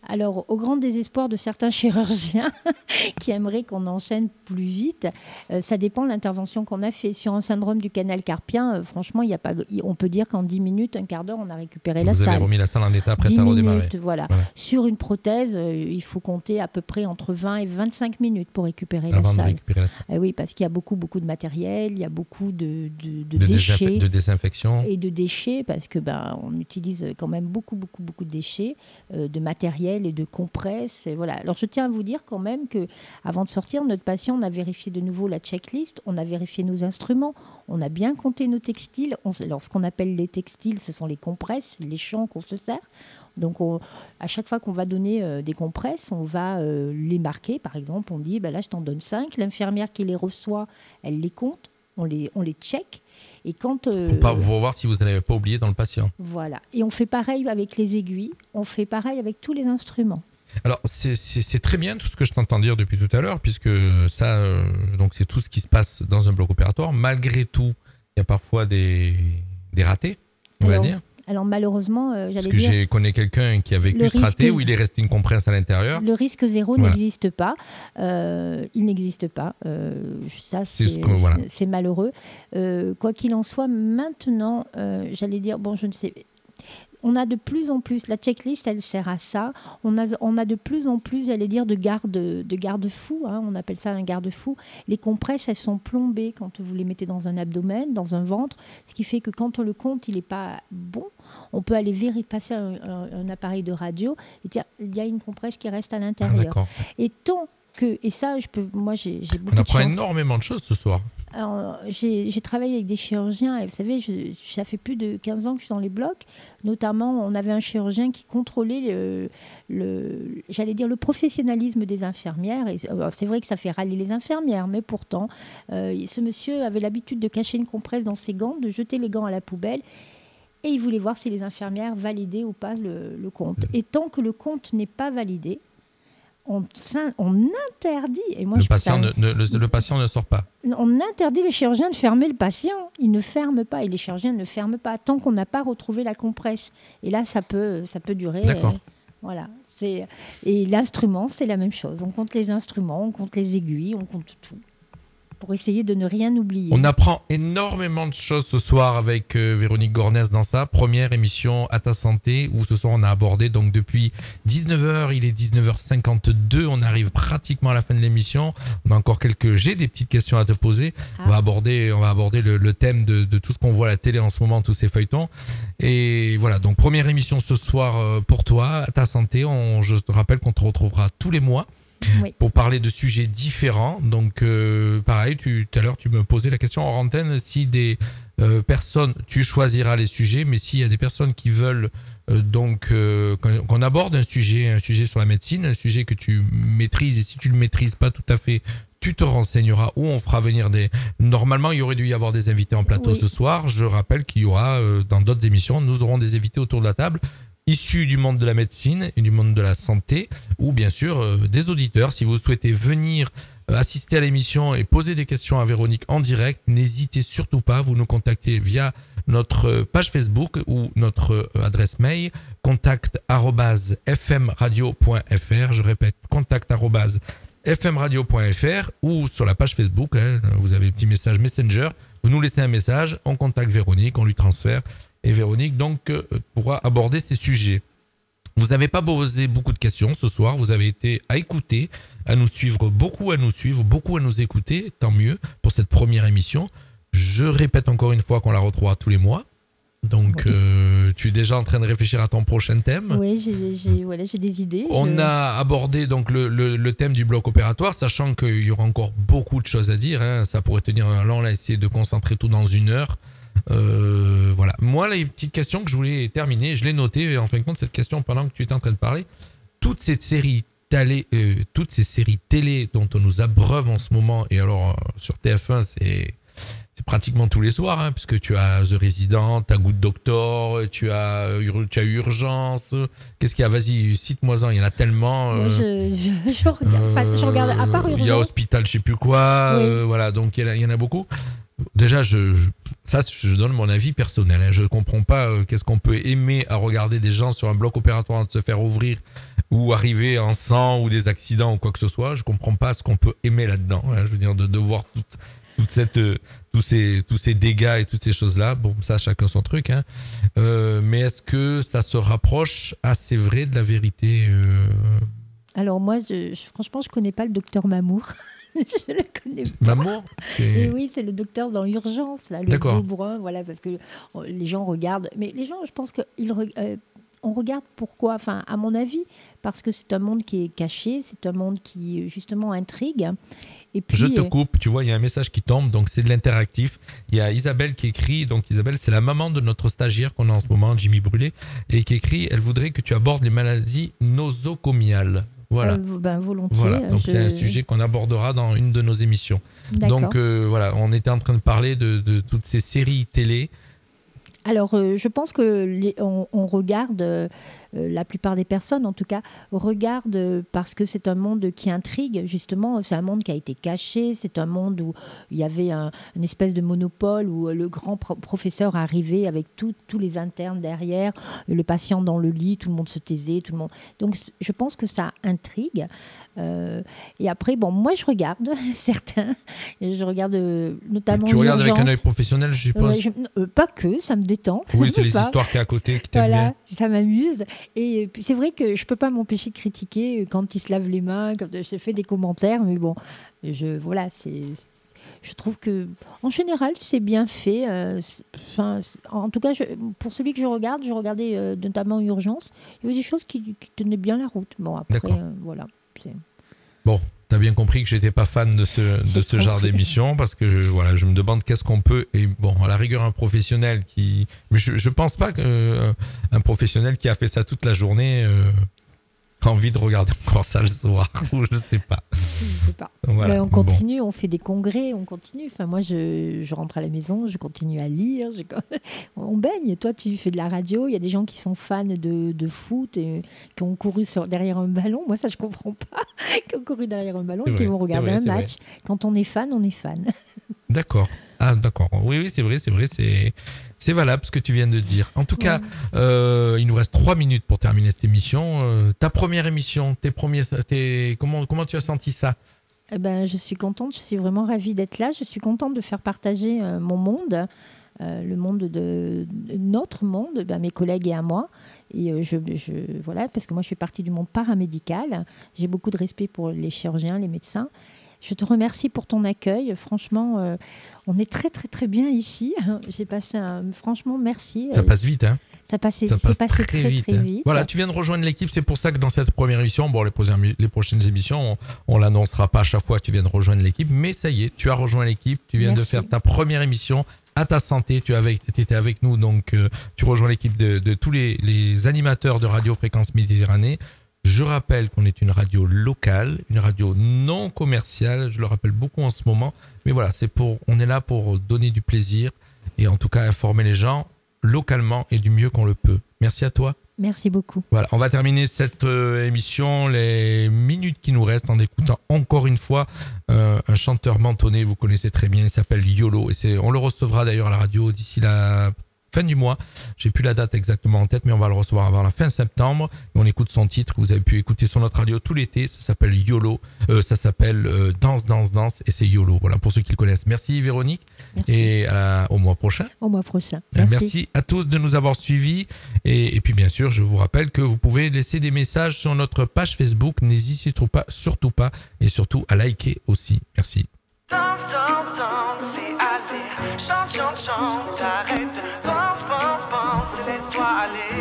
Alors, au grand désespoir de certains chirurgiens qui aimeraient qu'on enchaîne plus vite, ça dépend de l'intervention qu'on a fait. Sur un syndrome du canal carpien, franchement, on peut dire qu'en 10 minutes, un quart d'heure, on a récupéré la salle. Vous avez remis la salle en état, prête à redémarrer. Minutes, voilà. Sur une prothèse, il faut compter à peu près entre 20 et 25 minutes pour récupérer la salle. Oui, parce qu'il y a beaucoup de matériel, il y a beaucoup de déchets. De désinfection. Et de déchets, parce que on utilise quand même beaucoup de déchets, de matériel et de compresses. Et voilà. Alors, je tiens à vous dire quand même qu'avant de sortir, notre patient, on a vérifié de nouveau la checklist, on a vérifié nos instruments, on a bien compté nos textiles. Alors, ce qu'on appelle les textiles, ce sont les compresses, les champs qu'on se sert. Donc, à chaque fois qu'on va donner des compresses, on va les marquer. Par exemple, on dit, là, je t'en donne 5. L'infirmière qui les reçoit, elle les compte. On les check. Et quand, pour voir si vous n'avez pas oublié dans le patient. Voilà. Et on fait pareil avec les aiguilles. On fait pareil avec tous les instruments. Alors, c'est très bien tout ce que je t'entends dire depuis tout à l'heure, puisque ça, donc c'est tout ce qui se passe dans un bloc opératoire. Malgré tout, il y a parfois des ratés, on va dire. Alors malheureusement, Parce que je connais quelqu'un qui a vécu ce raté où il est resté une compresse à l'intérieur. Le risque zéro n'existe pas. Il n'existe pas. Ça, c'est malheureux. Quoi qu'il en soit, maintenant, j'allais dire, je ne sais. On a de plus en plus, la checklist, elle sert à ça. On a de plus en plus, j'allais dire, de garde-fous. On appelle ça un garde-fou. Les compresses, elles sont plombées quand vous les mettez dans un abdomen, dans un ventre. Ce qui fait que quand on le compte, il n'est pas bon. On peut aller passer un appareil de radio et dire, il y a une compresse qui reste à l'intérieur. Et tant que, et ça, j'ai beaucoup de chance. On apprend énormément de choses ce soir. Alors, j'ai travaillé avec des chirurgiens et vous savez, ça fait plus de 15 ans que je suis dans les blocs. Notamment, on avait un chirurgien qui contrôlait le professionnalisme des infirmières. Et c'est vrai que ça fait râler les infirmières, mais pourtant, ce monsieur avait l'habitude de cacher une compresse dans ses gants, de jeter les gants à la poubelle. Et il voulait voir si les infirmières validaient ou pas le compte. Et tant que le compte n'est pas validé, on interdit. Et moi, le patient ne sort pas. On interdit le chirurgien de fermer le patient. Il ne ferme pas et les chirurgiens ne ferment pas tant qu'on n'a pas retrouvé la compresse. Et là, ça peut durer. D'accord. Voilà. Et l'instrument, c'est la même chose. On compte les instruments, on compte les aiguilles, on compte tout. Pour essayer de ne rien oublier. On apprend énormément de choses ce soir avec Véronique Gornès dans sa première émission À ta santé, où ce soir on a abordé, donc depuis 19h, il est 19h52, on arrive pratiquement à la fin de l'émission. On a encore j'ai des petites questions à te poser. On va aborder le thème de tout ce qu'on voit à la télé en ce moment, tous ces feuilletons. Et voilà, donc première émission ce soir pour toi, À ta santé. Je te rappelle qu'on te retrouvera tous les mois. Oui. Pour parler de sujets différents. Donc, pareil, tout à l'heure, tu me posais la question en antenne, si des personnes, tu choisiras les sujets, mais s'il y a des personnes qui veulent qu'on aborde un sujet sur la médecine, un sujet que tu maîtrises, et si tu ne le maîtrises pas tout à fait, tu te renseigneras ou on fera venir Normalement, il y aurait dû y avoir des invités en plateau ce soir. Je rappelle qu'il y aura, dans d'autres émissions, nous aurons des invités autour de la table, issus du monde de la médecine et du monde de la santé, ou bien sûr des auditeurs. Si vous souhaitez venir assister à l'émission et poser des questions à Véronique en direct, n'hésitez surtout pas, vous nous contactez via notre page Facebook ou notre adresse mail contact@fmradio.fr. Je répète, contact@fmradio.fr, ou sur la page Facebook, vous avez un petit message Messenger, vous nous laissez un message, on contacte Véronique, on lui transfère. Et Véronique, donc, pourra aborder ces sujets. Vous n'avez pas posé beaucoup de questions ce soir. Vous avez été à écouter, à nous suivre, beaucoup à nous écouter. Tant mieux pour cette première émission. Je répète encore une fois qu'on la retrouvera tous les mois. Donc, tu es déjà en train de réfléchir à ton prochain thème. Oui, j'ai des idées. On a abordé donc le thème du bloc opératoire, sachant qu'il y aura encore beaucoup de choses à dire. Ça pourrait tenir un long. On a essayé de concentrer tout dans 1 heure. Voilà. Moi, les petites questions que je voulais terminer, je l'ai noté en fin de compte, cette question pendant que tu étais en train de parler. Toutes ces séries télé dont on nous abreuve en ce moment, et alors sur TF1, c'est pratiquement tous les soirs, puisque tu as The Resident, tu as Good Doctor, tu as Urgence. Qu'est-ce qu'il y a? Vas-y, cite-moi-en, il y en a tellement. Je regarde à part Urgence. Il y a Hospital, je sais plus quoi. Voilà, donc il y en a beaucoup. Déjà, je donne mon avis personnel. Je ne comprends pas qu'est-ce qu'on peut aimer à regarder des gens sur un bloc opératoire de se faire ouvrir ou arriver en sang ou des accidents ou quoi que ce soit. Je comprends pas ce qu'on peut aimer là-dedans. Hein, je veux dire de voir toute cette tous ces dégâts et toutes ces choses-là. Bon, ça chacun son truc. Hein. Mais est-ce que ça se rapproche assez vrai de la vérité Alors moi, franchement, je connais pas le docteur Mamour. Je le connais pas. Mamour, Et oui, c'est le docteur dans Urgence, là, le gros brun, voilà, parce que les gens regardent. Mais les gens, je pense on regarde pourquoi. Enfin, à mon avis, parce que c'est un monde qui est caché, c'est un monde qui justement intrigue. Et puis, je te coupe, tu vois, il y a un message qui tombe, donc c'est de l'interactif. Il y a Isabelle qui écrit, donc Isabelle, c'est la maman de notre stagiaire qu'on a en ce moment, Jimmy Brûlé, et qui écrit, elle voudrait que tu abordes les maladies nosocomiales. Voilà. Volontiers. Voilà. Donc c'est un sujet qu'on abordera dans une de nos émissions. D'accord. Donc voilà, on était en train de parler de toutes ces séries télé. Alors, je pense que on regarde, la plupart des personnes, en tout cas, regardent parce que c'est un monde qui intrigue, justement. C'est un monde qui a été caché. C'est un monde où il y avait une espèce de monopole, où le grand professeur arrivait avec tous les internes derrière, le patient dans le lit, tout le monde se taisait, tout le monde. Donc, je pense que ça intrigue. Et après, bon, moi, je regarde certains. Je regarde notamment. Tu regardes avec un œil professionnel, je suppose. Pas que, ça me détend. Oui, c'est les histoires qui est à côté qui t'aiment bien. Ça m'amuse. Et c'est vrai que je peux pas m'empêcher de critiquer quand ils se lavent les mains, quand je fais des commentaires, mais bon, je trouve que en général c'est bien fait. En tout cas, pour celui que je regardais notamment Urgence, il y avait des choses qui tenaient bien la route. Bon, après, voilà. Bon. T'as bien compris que j'étais pas fan de ce genre d'émission parce que je me demande qu'est-ce qu'on peut, et bon, à la rigueur un professionnel mais je pense pas qu'un professionnel qui a fait ça toute la journée a envie de regarder encore ça le soir ou je sais pas. Je sais pas. Voilà. On continue, on fait des congrès, on continue. Enfin, moi, je rentre à la maison, je continue à lire. On baigne. Toi, tu fais de la radio. Il y a des gens qui sont fans de foot et qui ont couru derrière un ballon. Moi, ça, je comprends pas. Qui ont couru derrière un ballon et qui vont regarder un match. Quand on est fan, on est fan. D'accord. Ah, d'accord. Oui, c'est vrai. C'est valable ce que tu viens de dire. En tout cas, il nous reste 3 minutes pour terminer cette émission. Ta première émission, comment tu as senti ça ? Je suis contente, je suis vraiment ravie d'être là. Je suis contente de faire partager mon monde, le monde de notre monde, mes collègues et à moi. Et voilà, parce que moi je fais partie du monde paramédical. J'ai beaucoup de respect pour les chirurgiens, les médecins. Je te remercie pour ton accueil. Franchement, on est très très très bien ici. J'ai passé franchement, merci. Ça passe vite, hein ? Ça passe très vite. Voilà, tu viens de rejoindre l'équipe. C'est pour ça que dans cette première émission, les prochaines émissions, on l'annoncera pas à chaque fois que tu viens de rejoindre l'équipe. Mais ça y est, tu as rejoint l'équipe. Tu viens de faire ta première émission à ta santé. Tu étais avec nous, donc tu rejoins l'équipe de tous les animateurs de Radio Fréquence Méditerranée. Je rappelle qu'on est une radio locale, une radio non commerciale. Je le rappelle beaucoup en ce moment. Mais voilà, on est là pour donner du plaisir et en tout cas informer les gens localement et du mieux qu'on le peut. Merci à toi. Merci beaucoup. Voilà, on va terminer cette émission, les minutes qui nous restent, en écoutant encore une fois un chanteur mentonné, vous connaissez très bien, il s'appelle YOLO. Et on le recevra d'ailleurs à la radio d'ici la fin du mois. J'ai plus la date exactement en tête, mais on va le recevoir avant la fin septembre. Et on écoute son titre que vous avez pu écouter sur notre radio tout l'été. Ça s'appelle YOLO. Ça s'appelle Danse, Danse, Danse. Et c'est YOLO. Voilà, pour ceux qui le connaissent. Merci Véronique. Merci. Et au mois prochain. Au mois prochain. Merci à tous de nous avoir suivis. Et puis bien sûr, je vous rappelle que vous pouvez laisser des messages sur notre page Facebook. N'hésitez surtout pas. Et surtout à liker aussi. Merci. Danse, danse, danse et allez. Chante, chante, chante, arrête. Pense, pense, pense et laisse-toi aller.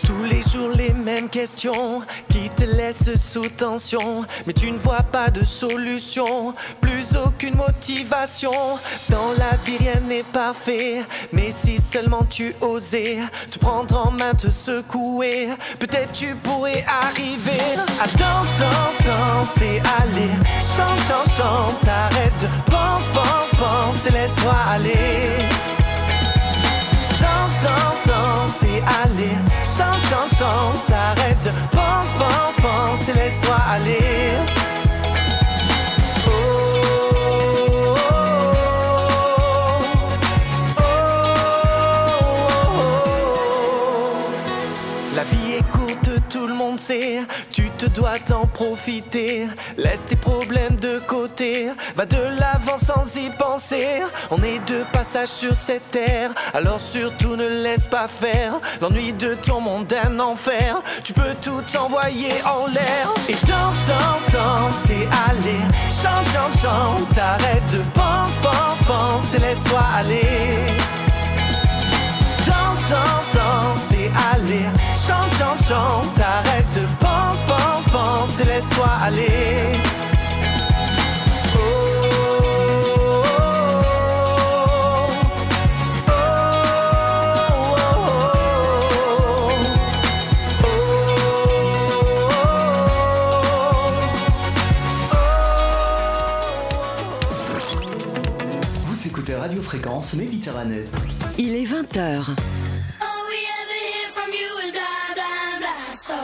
Tous les jours les mêmes questions qui te laissent sous tension. Mais tu ne vois pas de solution, plus aucune motivation. Dans la vie rien n'est parfait, mais si seulement tu osais te prendre en main, te secouer, peut-être tu pourrais arriver à danse, danse, danse et aller. Chante, chante, chante, arrête de pense, pense, pense et laisse-toi aller. Danse, danse, danse et allez. Chante, chante, chante, arrête de pense, pense, pense et laisse-toi aller. Oh, oh, oh, oh, oh. La vie est courte, penser, tu te dois t'en profiter. Laisse tes problèmes de côté, va de l'avant sans y penser. On est de passage sur cette terre, alors surtout ne laisse pas faire. L'ennui de ton monde un enfer, tu peux tout envoyer en l'air. Et danse, danse, danse et allez, chante, chante, chante. Arrête de pense et laisse-toi aller. Danse, danse, danse et allez, chante, chante, chante. Arrête de pense et laisse-toi aller. Vous écoutez Radio Fréquence Méditerranée. Il est 20h. All we ever hear from you is blah blah blah. So